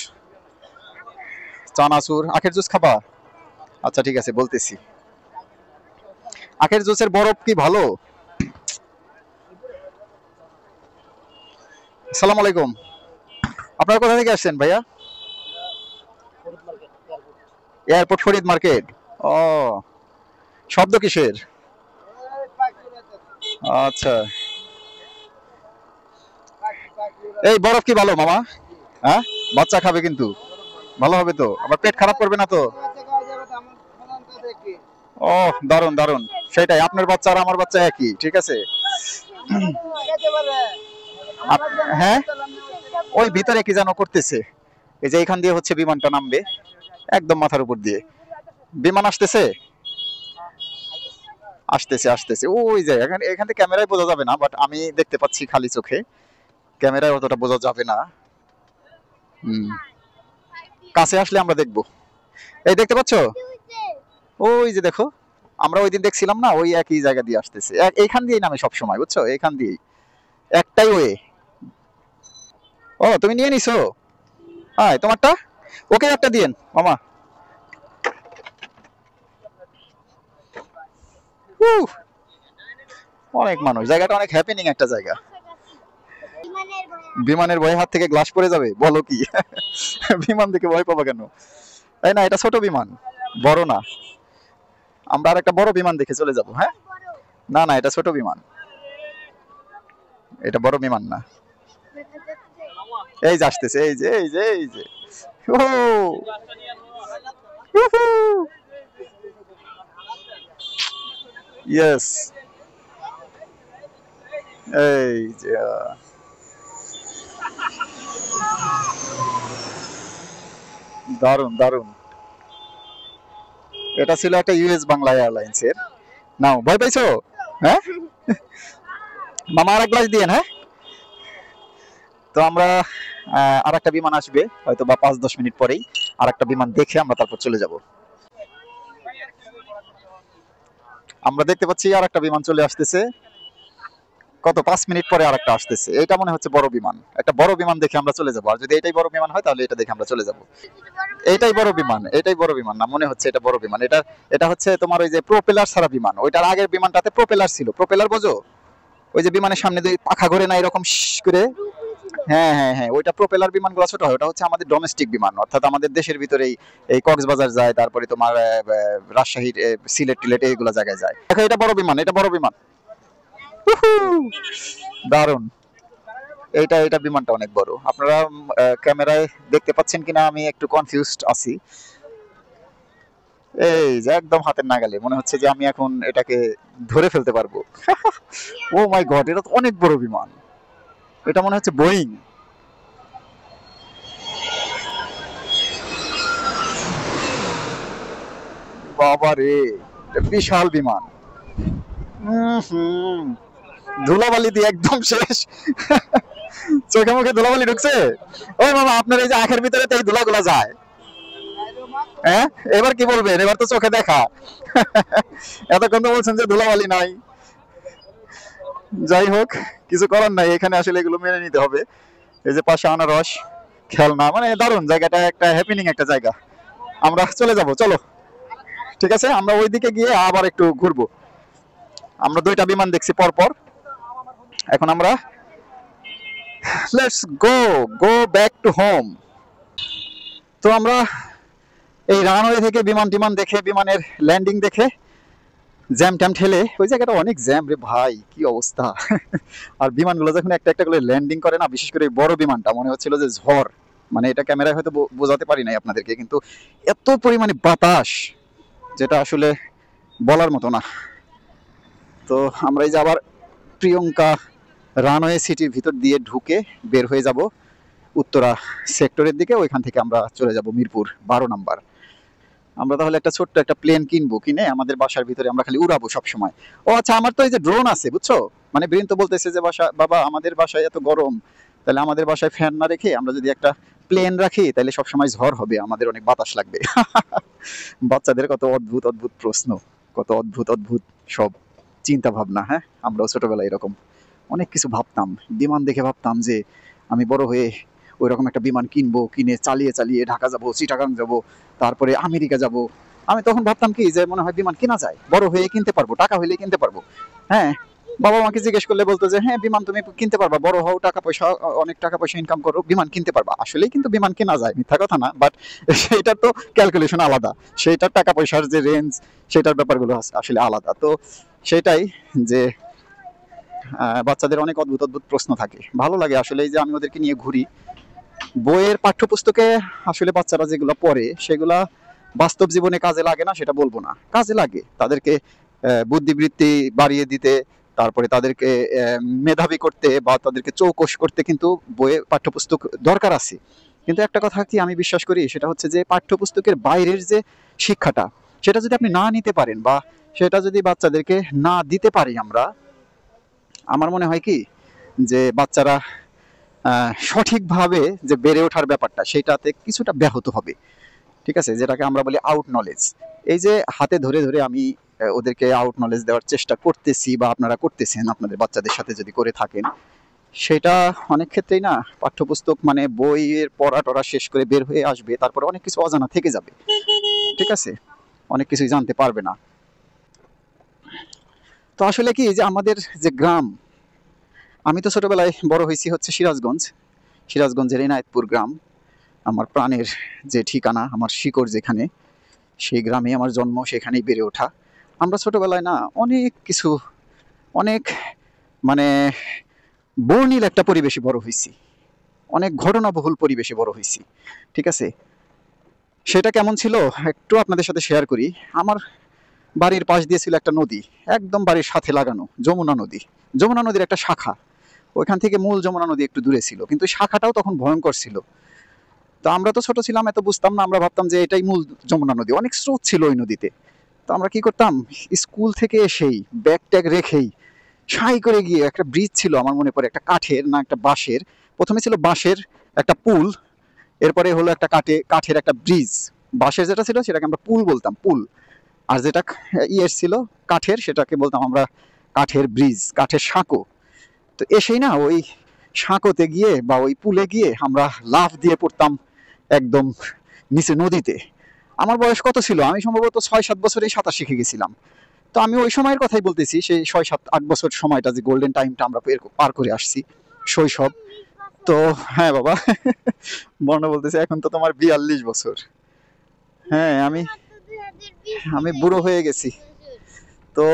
চানাচুর। আখের জুস খাবা? আচ্ছা ঠিক আছে, বলতেছি। আখের জুসের বরফ কি ভালো? আসসালামু আলাইকুম, আপনারা কোথা থেকে আসছেন ভাইয়া? Airport Farid market. ও, শব্দ কিসের? আচ্ছা, এই বরফ কি ভালো মামা? হ্যাঁ, বাচ্চা খাবে কিন্তু ভালো হবে তো, আবার পেট খারাপ করবে না তো? ও দারুন দারুন, সেটাই, আপনার বাচ্চা আর আমার বাচ্চা একই, ঠিক আছে। হ্যাঁ, ওই ভিতরে কি যেন করতেছে। এই যে এখান দিয়ে হচ্ছে বিমানটা নামবে, একদম মাথার উপর দিয়ে বিমান আসতেছে, আসতেছে আসতেছে। ওই যে এখানে, এখান থেকে ক্যামেরায় বোঝা যাবে না, বাট আমি দেখতে পাচ্ছি খালি চোখে, ক্যামেরায় অতটা বোঝা যাবে না। কাছে আসলে আমরা দেখবো। এই দেখতে পাচ্ছ, ওই যে দেখো, আমরা ওই দিন দেখছিলাম না, ওই একই জায়গা দিয়ে আসতেছে, এইখান দিয়েই নামে সব সময়, বুঝছো, এইখান দিয়েই, একটাই ওয়ে। ও তুমি নিয়ে নিছো, হ্যাঁ তোমারটা, ওকে একটা দিয়েন মামা। অনেক মানুষ, জায়গাটা অনেক হ্যাপেনিং একটা জায়গা। বিমানের ভয়ে হাত থেকে গ্লাস পড়ে যাবে বলো কি? বিমান দেখে ভয় পাবা কেন? তাই না, এটা ছোট বিমান, বড় না। আমরা আর একটা বড় বিমান দেখে চলে যাব। হ্যাঁ, না না, এটা ছোট বিমান, এটা বড় বিমান না। এই যে আসতেছে, এই যে এই যে এই যে, ইয়েস, এই যে দারুন দারুন। এটা ছিল একটা ইউএস বাংলা এয়ারলাইন্স এর। নাও, ভয় পাইছো? হ্যাঁ মামা, আর এক গ্লাস দিয়েন। হ্যাঁ, তো আমরা আর একটা বিমান আসবে হয়তো বা 5-10 মিনিট পরেই, আর একটা বিমান দেখে আমরা তারপর চলে যাব। আমরা দেখতে পাচ্ছি আর একটা বিমান চলে আসতেছে, কত 5 মিনিট পরে আর একটা আসতেছে। এটা মনে হচ্ছে বড় বিমান, একটা বড় বিমান দেখে আমরা চলে যাব। আর যদি এটাই বড় বিমান হয় তাহলে এটা দেখে আমরা চলে যাব। এটাই বড় বিমান, এটাই বড় বিমান না, মনে হচ্ছে এটা বড় বিমান। এটা, এটা হচ্ছে তোমার ওই যে প্রোপেলার ছাড়া বিমান, ওইটার আগের বিমানটাতে প্রোপেলার ছিল। প্রোপেলার বোঝো, ওই যে বিমানের সামনে দুই পাখা ঘোরে না এরকম করে। হ্যাঁ হ্যাঁ হ্যাঁ, ওইটা প্রোপেলার বিমানগুলো ছোট হয়, ওটা হচ্ছে আমাদের ডোমেস্টিক বিমান, অর্থাৎ আমাদের দেশের ভিতরেই, এই কক্সবাজার যায়, তারপরে তোমার রাজশাহীর সিলেট টিলেট এইগুলো জায়গায় যায়। দেখো এটা বড় বিমান, এটা বড় বিমান, দারুন। এইটা, এটা বিমানটা অনেক বড়। আপনারা ক্যামেরায় দেখতে পাচ্ছেন কিনা আমি একটু কনফিউজড আছি। এই যে একদম হাতের নাগালে, মনে হচ্ছে যে আমি এখন এটাকে ধরে ফেলতে পারবো। ও মাই গড, এটা তো অনেক বড় বিমান। এটা মনে হচ্ছে বোয়িং। বাবা রে, এটা বিশাল বিমান। হুম, ধুলাবালি দিয়ে একদম শেষ। চোখে মুখে ধুলাবালি ঢুকছে। ওই মামা, আপনার এই যে আখের ভিতরে তো এই ধুলাগুলা যায়, হ্যাঁ এবার কি বলবেন? এবার তো চোখে দেখা। এতক্ষণ তো বলছেন যে ধুলাবালি নাই। যাই হোক, কিছু করার নাই, এখানে আসলে এগুলো মেনে নিতে হবে। এই যে পাশে আনারস, খেলনা, মানে দারুণ জায়গাটা, একটা হ্যাপিনিং একটা জায়গা। আমরা চলে যাব, চলো। ঠিক আছে, আমরা ওইদিকে গিয়ে আবার একটু ঘুরবো। আমরা দুইটা বিমান দেখছি পর পর। এখন আমরা let's go, go back to home. তো আমরা এই রানওয়ে থেকে বিমান টিমান দেখে, বিমানের ল্যান্ডিং দেখে, জ্যাম ট্যাম ঠেলে, ওই জায়গাটা অনেক জ্যাম রে ভাই, কি অবস্থা। আর বিমানগুলো যখন একটা একটা করে ল্যান্ডিং করে না, বিশেষ করে বড় বিমানটা, মনে হচ্ছিল যে ঝড়। মানে এটা ক্যামেরায় হয়তো বোঝাতে পারি নাই আপনাদেরকে, কিন্তু এত পরিমাণে বাতাস, যেটা আসলে বলার মতো না। তো আমরা এই যে আবার প্রিয়ঙ্কা রানওয়ে সিটির ভিতর দিয়ে ঢুকে বের হয়ে যাব উত্তরা সেক্টরের দিকে। ওইখান থেকে আমরা চলে যাব মিরপুর 12 নাম্বার। আমরা তাহলে একটা ছোট্ট একটা প্লেন কিনবো, কিনে আমাদের বাসার ভিতরে আমরা খালি উড়াবো সব সময়। ও আচ্ছা, আমার তো এই যে ড্রোন আছে বুঝছো। মানে ব্রিন তো বলতেছে যে বাবা আমাদের বাসায় এত গরম, তাহলে আমাদের বাসায় ফ্যান না রেখে আমরা যদি একটা প্লেন রাখি, তাহলে সব সময় ঝড় হবে, আমাদের অনেক বাতাস লাগবে। বাচ্চাদের কত অদ্ভুত অদ্ভুত প্রশ্ন, কত অদ্ভুত অদ্ভুত সব চিন্তা ভাবনা। হ্যাঁ, আমরাও ছোটবেলায় এরকম অনেক কিছু ভাবতাম। বিমান দেখে ভাবতাম যে আমি বড় হয়ে ওই রকম একটা বিমান কিনবো, কিনে চালিয়ে চালিয়ে ঢাকা যাব, চিটাগাং যাব, তারপরে আমেরিকা যাব। আমি তখন ভাবতাম কি যে মনে হয় বিমান কেনা যায়, বড় হয়ে কিনতে পারবো, টাকা হইলে কিনতে পারবো। হ্যাঁ, বাবা মাকে জিজ্ঞেস করলে বলতো যে হ্যাঁ বিমান তুমি কিনতে পারবা, বড় হও, টাকা পয়সা, অনেক টাকা পয়সা ইনকাম করো, বিমান কিনতে পারবা। আসলেই কিন্তু বিমান কেনা যায়, মিথ্যা কথা না, বাট সেটার তো ক্যালকুলেশন আলাদা, সেটার টাকা পয়সার যে রেঞ্জ, সেটার ব্যাপারগুলো আসলে আলাদা। তো সেটাই যে বাচ্চাদের অনেক অদ্ভুত অদ্ভুত প্রশ্ন থাকে, ভালো লাগে আসলে। এই যে আমি ওদেরকে নিয়ে ঘুরি, বইয়ের পাঠ্যপুস্তকে আসলে বাচ্চারা যেগুলো পড়ে সেগুলা বাস্তব জীবনে কাজে লাগে না সেটা বলবো না, কাজে লাগে। তাদেরকে বুদ্ধিবৃত্তি বাড়িয়ে দিতে, তারপরে তাদেরকে মেধাবী করতে বা তাদেরকে চৌকস করতে কিন্তু বইয়ে পাঠ্যপুস্তক দরকার আছে। কিন্তু একটা কথা কি আমি বিশ্বাস করি, সেটা হচ্ছে যে পাঠ্যপুস্তকের বাইরের যে শিক্ষাটা, সেটা যদি আপনি না নিতে পারেন বা সেটা যদি বাচ্চাদেরকে না দিতে পারি আমরা, আমার মনে হয় কি যে বাচ্চারা সঠিকভাবে যে বেড়ে ওঠার ব্যাপারটা, সেটাতে কিছুটা ব্যাহত হবে। ঠিক আছে, যেটাকে আমরা বলি আউট নলেজ। এই যে হাতে ধরে ধরে আমি ওদেরকে আউট নলেজ দেওয়ার চেষ্টা করতেছি, বা আপনারা করতেছেন আপনাদের বাচ্চাদের সাথে যদি করে থাকেন, সেটা অনেক ক্ষেত্রেই না পাঠ্যপুস্তক মানে বইয়ের পড়া টড়া শেষ করে বের হয়ে আসবে, তারপরে অনেক কিছু অজানা থেকে যাবে। ঠিক আছে, অনেক কিছুই জানতে পারবে না। তো আসলে কি যে আমাদের যে গ্রাম, আমি তো ছোটবেলায় বড় হয়েছি হচ্ছে সিরাজগঞ্জ, সিরাজগঞ্জের এনায়েতপুর গ্রাম আমার প্রাণের যে ঠিকানা, আমার শিকড় যেখানে, সেই গ্রামে আমার জন্ম, সেখানেই বেড়ে ওঠা। আমরা ছোটবেলায় না অনেক কিছু, অনেক মানে বর্ণিল একটা পরিবেশে বড় হয়েছি, অনেক ঘটনাবহুল পরিবেশে বড় হয়েছি। ঠিক আছে, সেটা কেমন ছিল একটু আপনাদের সাথে শেয়ার করি। আমার বাড়ির পাশ দিয়ে ছিল একটা নদী, একদম বাড়ির সাথে লাগানো, যমুনা নদী। যমুনা নদীর একটা শাখা, ওইখান থেকে মূল যমুনা নদী একটু দূরে ছিল, কিন্তু শাখাটাও তখন ভয়ঙ্কর ছিল। তো আমরা তো ছোট ছিলাম, এত বুঝতাম না, আমরা ভাবতাম যে এটাই মূল যমুনা নদী, অনেক স্রোত ছিল ওই নদীতে। তো আমরা কি করতাম, স্কুল থেকে এসেই ব্যাগ ট্যাগ রেখেই সাই করে গিয়ে, একটা ব্রিজ ছিল আমার মনে পড়ে, একটা কাঠের না একটা বাঁশের, প্রথমে ছিল বাঁশের একটা পুল, এরপরে হলো একটা কাঠের একটা ব্রিজ। বাঁশের যেটা ছিল সেটাকে আমরা পুল বলতাম, পুল। আর যেটা ইয়ের ছিল কাঠের, সেটাকে বলতাম আমরা কাঠের ব্রিজ, কাঠের সাঁকো। তো এসেই না ওই সাঁকোতে গিয়ে বা ওই পুলে গিয়ে আমরা লাফ দিয়ে পড়তাম একদম নিচে নদীতে। আমার বয়স কত ছিল, আমি সম্ভবত 6-7 বছরেই সাঁতার শিখে গেছিলাম। তো আমি ওই সময়ের কথাই বলতেছি, সেই 6-7-8 বছর সময়টা, যে গোল্ডেন টাইমটা আমরা পার করে আসছি, শৈশব। তো হ্যাঁ বাবা, বর্ণা বলতেছে এখন তো তোমার 42 বছর। হ্যাঁ, আমি আমি বুড়ো হয়ে গেছি। তো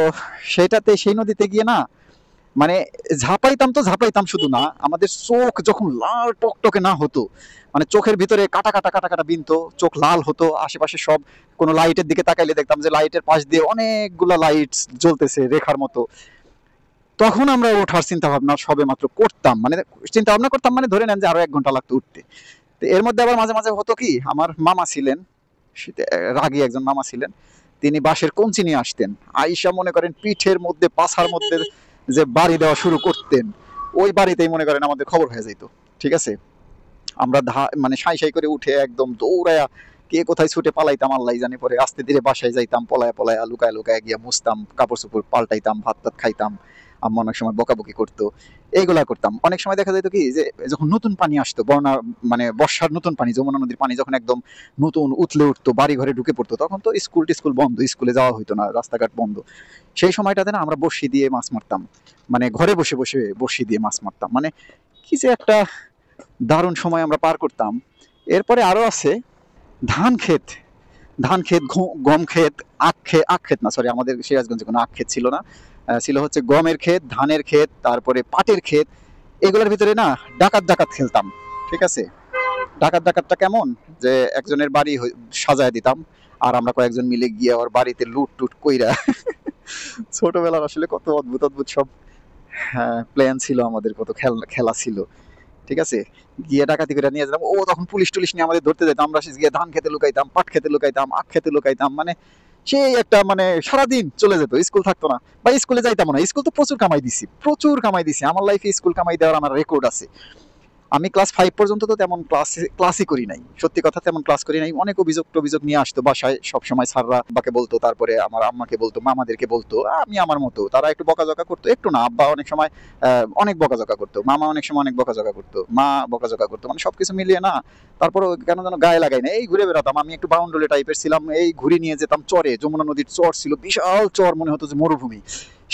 সেটাতে, সেই নদীতে গিয়ে না মানে ঝাঁপাইতাম, তো ঝাঁপাইতাম শুধু না, আমাদের চোখ যখন লাল টকটকে না হতো, মানে চোখের ভিতরে কাটা কাটা কাটা কাটা বিনতো, চোখ লাল হতো, আশেপাশে সব কোনো লাইটের দিকে তাকাইলে দেখতাম যে লাইটের পাশ দিয়ে অনেকগুলা লাইট জ্বলতেছে রেখার মতো। তখন আমরা ওঠার চিন্তা ভাবনা সবে মাত্র করতাম, মানে চিন্তা ভাবনা করতাম, মানে ধরে নেন যে আরো 1 ঘন্টা লাগতো উঠতে। তো এর মধ্যে আবার মাঝে মাঝে হতো কি, আমার মামা ছিলেন, রাগী একজন মামা ছিলেন, তিনি বাঁশের কঞ্চি নিয়ে আসতেন, আইসা মনে করেন পিঠের মধ্যে পাছার মধ্যে যে বাড়ি দেওয়া শুরু করতেন, ওই বাড়িতেই মনে করেন আমাদের খবর হয়ে যেত। ঠিক আছে, আমরা মানে সাই সাই করে উঠে একদম দৌড়ায়া কে কোথায় ছুটে পালাইতাম আল্লাহ জানি, পরে আস্তে ধীরে বাসায় যাইতাম, পলায়া পলায়া লুকায় লুকায় গিয়া মুছতাম, কাপড় চোপড় পাল্টাইতাম, ভাত টাত খাইতাম, আম্মা অনেক সময় বকাবকি করতো, এইগুলা করতাম। অনেক সময় দেখা যেত কি যে যখন নতুন পানি আসতো, বন্যা মানে বর্ষার নতুন পানি, যমুনা নদীর পানি যখন একদম নতুন উতলে উঠতো, বাড়ি ঘরে ঢুকে পড়তো, তখন তো স্কুল টিস্কুল বন্ধ, স্কুলে যাওয়া হইতো না, রাস্তাঘাট বন্ধ। সেই সময়টাতে না আমরা বড়শি দিয়ে মাছ মারতাম, মানে ঘরে বসে বসে বড়শি দিয়ে মাছ মারতাম, মানে কি যে একটা দারুণ সময় আমরা পার করতাম। এরপরে আরো আছে ধান ক্ষেত, ধান ক্ষেত, গম ক্ষেত, আখ ক্ষেত না, সরি, আমাদের সিরাজগঞ্জে কোনো আখ ক্ষেত ছিল না, ছিল হচ্ছে গমের ক্ষেত, ধানের ক্ষেত, তারপরে পাটের ক্ষেত। এগুলোর ভিতরে না ডাকাত ডাকাত খেলতাম। ঠিক আছে, ডাকাত ডাকাতটা কেমন, যে একজনের বাড়ি সাজায় দিতাম, আর আমরা কয়েকজন মিলে গিয়ে ওর বাড়িতে লুট টুট কইরা ছোটবেলার আসলে কত অদ্ভুত অদ্ভুত সব প্ল্যান ছিল আমাদের, কত খেলা ছিল। ঠিক আছে, গিয়ে ডাকাতি করে নিয়ে যেতাম, ও তখন পুলিশ টুলিশ নিয়ে আমাদের ধরতে যেতাম, আমরা গিয়ে ধান খেতে লুকাইতাম, পাট খেতে লুকাইতাম, আখ খেতে লুকাইতাম, মানে সেই একটা মানে সারাদিন চলে যেত, স্কুল থাকতো না, বা স্কুলে যাইতাম না। স্কুল তো প্রচুর কামাই দিছি, প্রচুর কামাই দিছি, আমার লাইফে স্কুল কামাই দেওয়ার আমার রেকর্ড আছে। আমি ক্লাস 5 পর্যন্ত তো তেমন ক্লাসই করি নাই, সত্যি কথা তেমন ক্লাস করি নাই। অনেক অভিযোগ টভিযোগ নিয়ে আসতো বাসায়, সবসময় স্যাররা আব্বাকে বলতো, তারপরে আমার আম্মাকে বলতো, মামাদেরকে বলতো, আমি আমার মতো, তারা একটু বকাঝকা করতো, একটু না, আব্বা অনেক সময় অনেক বকাঝকা করতো, মামা অনেক সময় অনেক বকাঝকা করতো, মা বকাঝকা করতো, মানে সবকিছু মিলিয়ে না, তারপরে কেন যেন গায়ে লাগাই না, এই ঘুরে বেড়াতাম। আমি একটু বাউন্ডুলে টাইপের ছিলাম, এই ঘুরি নিয়ে যেতাম চরে, যমুনা নদীর চর ছিল, বিশাল চর, মনে হতো যে মরুভূমি।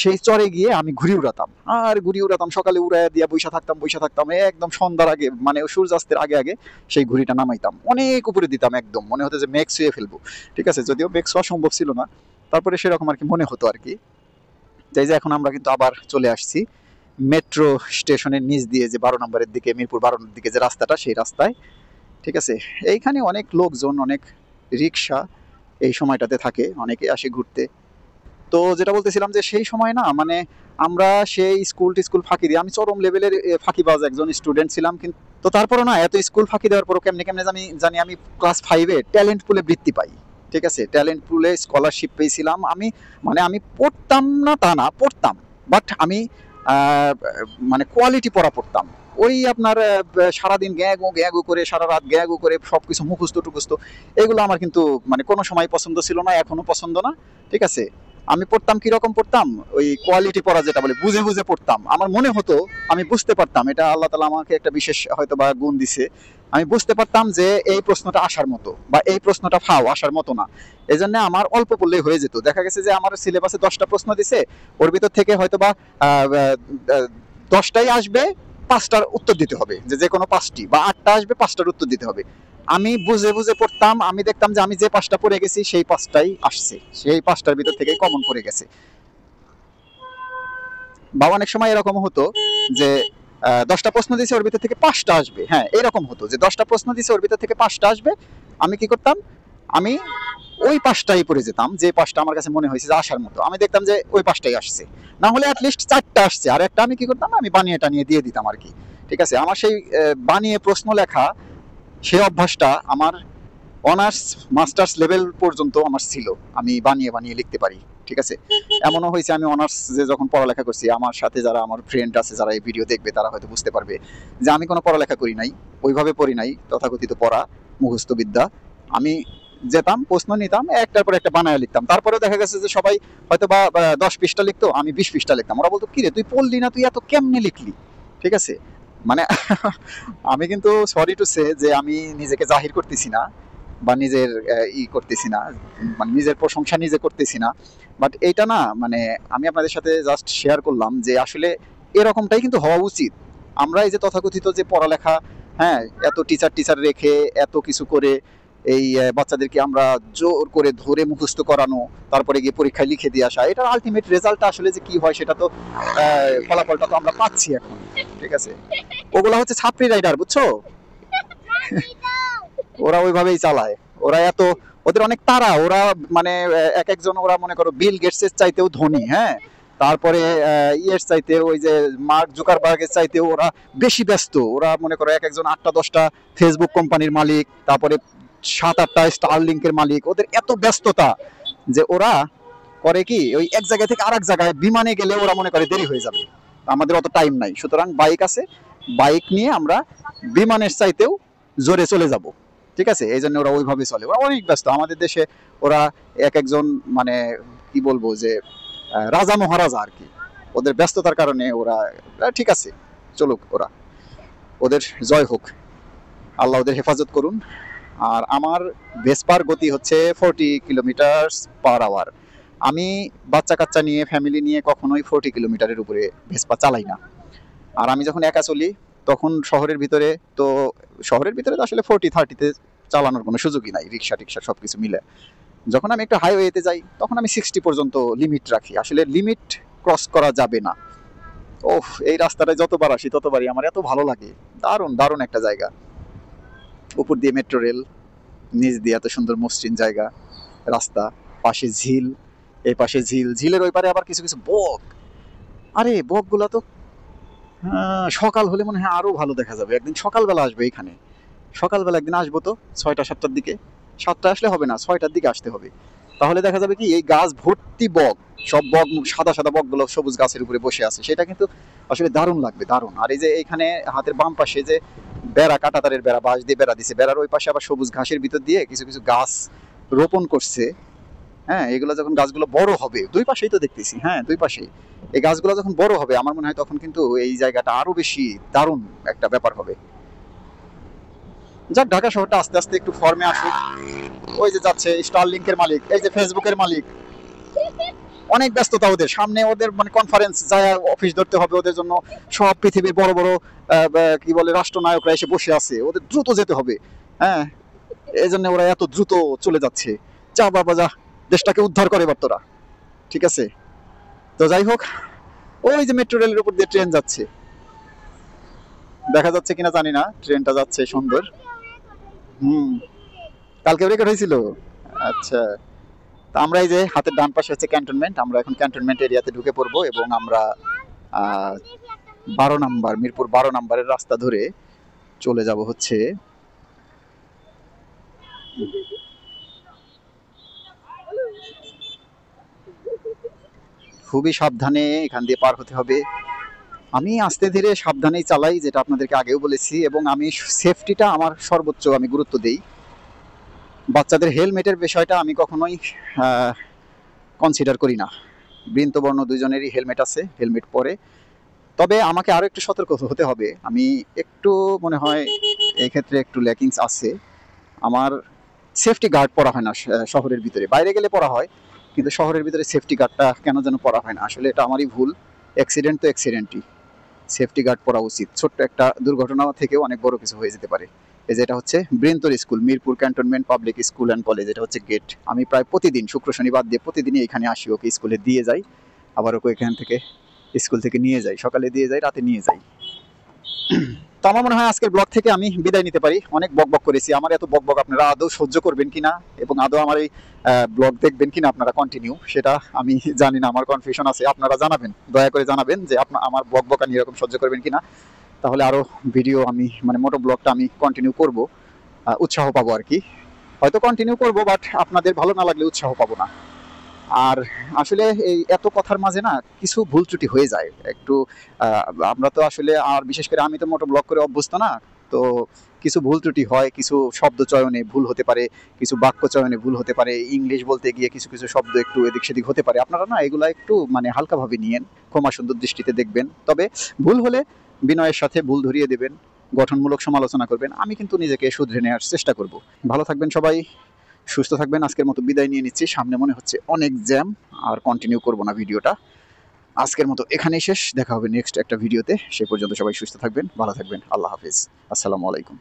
সেই চরে গিয়ে আমি ঘুড়ি উড়াতাম, আর ঘুড়ি উড়াতাম, সকালে উড়াইয়া দিয়া বৈশা থাকতাম একদম সন্ধ্যার আগে, মানে সূর্যাস্তের আগে আগে সেই ঘুড়িটা নামাইতাম, অনেক উপরে দিতাম, একদম মনে হতো যে মেঘ ছুঁয়ে ফেলবো। ঠিক আছে, যদিও মেঘ ছোঁয়া সম্ভব ছিল না, তারপরে সেরকম আর কি মনে হতো আর কি। তাই যে এখন আমরা কিন্তু আবার চলে আসছি মেট্রো স্টেশনের নিচ দিয়ে, যে 12 নম্বরের দিকে, মিরপুর 12 দিকে যে রাস্তাটা, সেই রাস্তায়। ঠিক আছে, এইখানে অনেক লোকজন, অনেক রিক্সা এই সময়টাতে থাকে, অনেকে আসে ঘুরতে। তো যেটা বলতেছিলাম যে সেই সময় না, মানে আমরা সেই স্কুল টিস্কুল ফাঁকি দিয়ে, আমি চরম লেভেলের ফাঁকিবাজ একজন স্টুডেন্ট ছিলাম, কিন্তু তো তারপরও না, এত স্কুল ফাঁকি দেওয়ার পরও কেমনে কেমনে জানি আমি ক্লাস 5-এ ট্যালেন্ট পুলে বৃত্তি পাই। ঠিক আছে, ট্যালেন্ট পুলে স্কলারশিপ পেয়েছিলাম আমি, মানে আমি পড়তাম না তা না, পড়তাম, বাট আমি মানে কোয়ালিটি পড়া পড়তাম। ওই আপনার সারাদিন গ্যাগো গ্যাগো করে, সারা রাত গ্যাগো করে সবকিছু মুখস্থ টুখস্থ, এগুলো আমার কিন্তু মানে কোনো সময় পছন্দ ছিল না, এখনো পছন্দ না। ঠিক আছে, আমি পড়তাম কিরকম পড়তাম, ওই কোয়ালিটি পড়া যেটা বলে, বুঝে বুঝে পড়তাম। আমার মনে হতো, আমি বুঝতে পারতাম, এটা আল্লাহ তাআলা আমাকে একটা বিশেষ হয়তো বা গুণ দিছে, আমি বুঝতে পারতাম যে এই প্রশ্নটা আসার মতো, বা এই প্রশ্নটা ফাও আসার মতো না। এই জন্য আমার অল্প পড়লেই হয়ে যেত। দেখা গেছে যে আমার সিলেবাসে 10টা প্রশ্ন দিছে, ওর ভিতর থেকে হয়তো বা 10টাই আসবে, 5টার উত্তর দিতে হবে, যে কোনো 5টি, বা 8টা আসবে, 5টার উত্তর দিতে হবে। আমি বুঝে বুঝে পড়তাম, আমি দেখতাম যে আমি যে 5টা পড়ে গেছি সেই 5টাই আসছে, সেই 5টার ভিতর থেকেই কমন পড়ে গেছে। বা অনেক সময় এরকম হতো যে 10টা প্রশ্ন দিয়েছে, ওর ভিতর থেকে 5টা আসবে, হ্যাঁ এরকম হতো যে 10টা প্রশ্ন দিয়েছে, ওর ভিতর থেকে 5টা আসবে। আমি কি করতাম, আমি ওই 5টাই পড়ে যেতাম, যে 5টা আমার কাছে মনে হয়েছে যে আসার মতো, আমি দেখতাম যে ওই 5টাই আসছে, না হলে অ্যাটলিস্ট 4টা আসছে, আর একটা আমি কি করতাম, আমি বানিয়ে টানিয়ে দিয়ে দিতাম আর কি। ঠিক আছে, আমার সেই বানিয়ে প্রশ্ন লেখা, সেই অভ্যাসটা আমার অনার্স মাস্টার্স লেভেল পর্যন্ত আমার ছিল, আমি বানিয়ে বানিয়ে লিখতে পারি। ঠিক আছে, এমনও হয়েছে আমি অনার্স যে যখন পড়ালেখা করছি, আমার সাথে যারা আমার ফ্রেন্ড আছে, যারা এই ভিডিও দেখবে, তারা হয়তো বুঝতে পারবে যে আমি কোনো পড়ালেখা করি নাই, ওইভাবে পড়ি নাই, তথাকথিত পড়া, মুখস্থ বিদ্যা। আমি যেতাম, প্রশ্ন নিতাম, একটার পর একটা বানায় লিখতাম। তারপরেও দেখা গেছে যে সবাই হয়তো বা 10 পৃষ্ঠা লিখতো, আমি 20 পৃষ্ঠা লিখতাম। ওরা বলতো, কিরে তুই পড়লি না, তুই এত কেমনে লিখলি? ঠিক আছে, মানে আমি কিন্তু সরি টু সে যে আমি নিজেকে জাহির করতেছি না, বা নিজের করতেছি না, মানে নিজের প্রশংসা নিজে করতেছি না, বাট এইটা না, মানে আমি আপনাদের সাথে জাস্ট শেয়ার করলাম যে আসলে এরকমটাই কিন্তু হওয়া উচিত। আমরা এই যে তথাকথিত যে পড়ালেখা, হ্যাঁ, এত টিচার রেখে এত কিছু করে এই বাচ্চাদেরকে আমরা জোর করে ধরে মুখস্থ করানো, তারপরে গিয়ে পরীক্ষায় লিখে দিয়ে আসা, এটার আলটিমেট রেজাল্টটা আসলে যে কি হয় সেটা তো ফলাফলটা তো আমরা পাচ্ছি এখন। ঠিক আছে, ওগুলা হচ্ছে ছাত্রী রাইডার, বুঝছো, ওরা ওইভাবেই চালায়। ওরা ওদের অনেক তারা, ওরা মানে এক একজন, ওরা মনে করো বিল গেটসের চাইতেও ধনী, হ্যাঁ, তারপরে ইয়ের চাইতে ওই যে মার্ক জুকারবার্গের চাইতে ওরা বেশি ব্যস্ত। ওরা মনে করো এক একজন 8টা 10টা ফেসবুক কোম্পানির মালিক, তারপরে 7-8টা স্টারলিংকের মালিক। ওদের এত ব্যস্ততা যে ওরা করে কি, ওই এক জায়গা থেকে আরেক জায়গায় বিমানে গেলে ওরা মনে করে দেরি হয়ে যাবে, আমাদের অত টাইম নাই, সুতরাং বাইক আছে, বাইক নিয়ে আমরা বিমানের চাইতেও জোরে চলে যাব। ঠিক আছে, এই জন্য ওরা ওইভাবে চলে, ওরা অনেক ব্যস্ত। আমাদের দেশে ওরা এক একজন মানে কি বলবো যে রাজা মহারাজা আর কি। ওদের ব্যস্ততার কারণে ওরা ঠিক আছে, চলুক, ওরা ওদের জয় হোক, আল্লাহ ওদের হেফাজত করুন। আর আমার ভেসপার গতি হচ্ছে 40 কিলোমিটার পার আওয়ার। আমি বাচ্চা কাচ্চা নিয়ে ফ্যামিলি নিয়ে কখনোই 40 কিলোমিটারের উপরে ভেসপা চালাই না। আর আমি যখন একা চলি তখন শহরের ভিতরে তো তো আসলে 40-30-তে চালানোর কোনো সুযোগই নাই, রিক্সা টিক্সা সব কিছু মিলে। যখন আমি একটু হাইওয়েতে যাই তখন আমি 60 পর্যন্ত লিমিট রাখি, আসলে লিমিট ক্রস করা যাবে না। ওহ, এই রাস্তাটায় যতবার আসি ততবারই আমার এত ভালো লাগে, দারুণ দারুণ একটা জায়গা। উপর দিয়ে মেট্রো রেল, নিচ দিয়ে এত সুন্দর মসৃণ জায়গা, রাস্তা, পাশে ঝিল, এই পাশে ঝিল, ঝিলের ওই পারে আবার কিছু কিছু বক। আরে বকগুলা তো সকাল হলে মনে হয় আরো ভালো দেখা যাবে। একদিন সকালবেলা আসবে এখানে, সকালবেলা একদিন আসবো তো 6টা 7টার দিকে। 7টা আসলে হবে না, 6টার দিকে আসতে হবে, তাহলে দেখা যাবে কি এই গাছ ভর্তি বক, সব বক, সাদা সাদা বকগুলো সবুজ গাছের উপরে বসে আছে, সেটা কিন্তু আসলে দারুণ লাগবে, দারুণ। আর এই যে এইখানে হাতের বাম পাশে যে বেড়া, কাঁটাতারের বেড়া, বাঁশ দিয়ে বেড়া দিছে, বেড়ার ওই পাশে আবার সবুজ ঘাসের ভিতর দিয়ে কিছু কিছু গাছ রোপণ করছে। হ্যাঁ, এগুলো যখন গাছগুলো বড় হবে, দুই পাশেই তো দেখতেছি, হ্যাঁ দুই পাশেই, এই গাছগুলো যখন বড় হবে আমার মনে হয় তখন কিন্তু এই জায়গাটা আরো বেশি দারুণ একটা ব্যাপার হবে। যাক, ঢাকা শহরটা আস্তে আস্তে একটু ফর্মে আসুক। ওই যে যাচ্ছে স্টারলিংকের মালিক, এই যে ফেসবুকের মালিক, অনেক ব্যস্ততা ওদের সামনে, ওদের মানে কনফারেন্স যায়, অফিস ধরতে হবে ওদের জন্য। সব পৃথিবীর বড় বড় কি বলে রাষ্ট্রনায়করা এসে বসে আছে, ওদের দ্রুত যেতে হবে। হ্যাঁ, এই জন্য ওরা এত দ্রুত চলে যাচ্ছে। যা বাবা যা, দেশটাকে উদ্ধার করে এবার তোরা। ঠিক আছে, তো যাই হোক, ওই যে মেট্রো রেলের উপর দিয়ে ট্রেন যাচ্ছে, দেখা যাচ্ছে কিনা জানি না, ট্রেনটা যাচ্ছে সুন্দর। কালকে রেকর্ড হয়েছিল। আচ্ছা, তো আমরা এই যে হাতের ডান পাশে হচ্ছে ক্যান্টনমেন্ট, আমরা এখন ক্যান্টনমেন্ট এরিয়াতে ঢুকে পড়বো এবং আমরা 12 নম্বর, মিরপুর 12 নম্বরের রাস্তা ধরে চলে যাব হচ্ছে খুবই সাবধানে এখান দিয়ে পার হতে হবে। আমি আস্তে ধীরে সাবধানেই চালাই, যেটা আপনাদেরকে আগেও বলেছি, এবং আমি সেফটিটা আমার সর্বোচ্চ আমি গুরুত্ব দেই। বাচ্চাদের হেলমেটের বিষয়টা আমি কখনোই কনসিডার করি না। বৃন্তবর্ণ দুজনেরই হেলমেট আছে, হেলমেট পরে। তবে আমাকে আরও একটু সতর্ক হতে হবে, আমি একটু মনে হয় এই ক্ষেত্রে একটু ল্যাকিংস আছে। আমার সেফটি গার্ড পরা হয় না শহরের ভিতরে, বাইরে গেলে পরা হয়, কিন্তু শহরের ভিতরে সেফটি গার্ডটা কেন যেন পরা হয় না। আসলে এটা আমারই ভুল, অ্যাক্সিডেন্ট তো অ্যাক্সিডেন্টই, সেফটি গার্ড পরা উচিত। ছোট্ট একটা দুর্ঘটনা থেকেও অনেক বড় কিছু হয়ে যেতে পারে। এই যে এটা হচ্ছে বৃন্তর school, Mirpur cantonment public school and college, এটা হচ্ছে গেট। আমি প্রায় প্রতিদিন, শুক্র শনিবার দিয়ে প্রতিদিনই এখানে আসি, ওকে স্কুলে দিয়ে যাই, আবার ওকে এখান থেকে স্কুল থেকে নিয়ে যাই, সকালে দিয়ে যাই, রাতে নিয়ে যাই। তো আমার মনে হয় আজকের ব্লগ থেকে আমি বিদায় নিতে পারি। অনেক বকবক করেছি, আমার এত বকবক আপনারা আদৌ সহ্য করবেন কিনা এবং আদৌ আমার এই ব্লগ দেখবেন কিনা আপনারা কন্টিনিউ, সেটা আমি জানি না, আমার কনফিউশন আছে। আপনারা জানাবেন, দয়া করে জানাবেন যে আমার বকবকানি এরকম সহ্য করবেন কিনা, তাহলে আরও ভিডিও আমি মানে মোটো ব্লগটা আমি কন্টিনিউ করব, উৎসাহ পাবো আর কি। হয়তো কন্টিনিউ করব, বাট আপনাদের ভালো না লাগলে উৎসাহ পাবো না। আর আসলে এই এত কথার মাঝে না কিছু ভুল ত্রুটি হয়ে যায় একটু। আমরা তো আসলে, আর বিশেষ করে আমি তো মোটো ব্লগ করে অভ্যস্ত না, তো কিছু ভুল ত্রুটি হয়, কিছু শব্দ চয়নে ভুল হতে পারে, কিছু বাক্য চয়নে ভুল হতে পারে, ইংলিশ বলতে গিয়ে কিছু কিছু শব্দ একটু এদিক সেদিক হতে পারে। আপনারা না এগুলা একটু মানে হালকাভাবে নিয়েন, ক্ষমা সুন্দর দৃষ্টিতে দেখবেন। তবে ভুল হলে বিনয়ের সাথে ভুল ধরিয়ে দেবেন, গঠনমূলক সমালোচনা করবেন, আমি কিন্তু নিজেকে শুধরে নেওয়ার চেষ্টা করব। ভালো থাকবেন সবাই, সুস্থ থাকবেন। আজকের মতো বিদায় নিয়ে নিচ্ছি, সামনে মনে হচ্ছে অনেক জ্যাম, আর কন্টিনিউ করব না ভিডিওটা। আজকের মতো এখানেই শেষ, দেখা হবে নেক্সট একটা ভিডিওতে। সে পর্যন্ত সবাই সুস্থ থাকবেন, ভালো থাকবেন, আল্লাহ হাফিজ, আসসালামু আলাইকুম।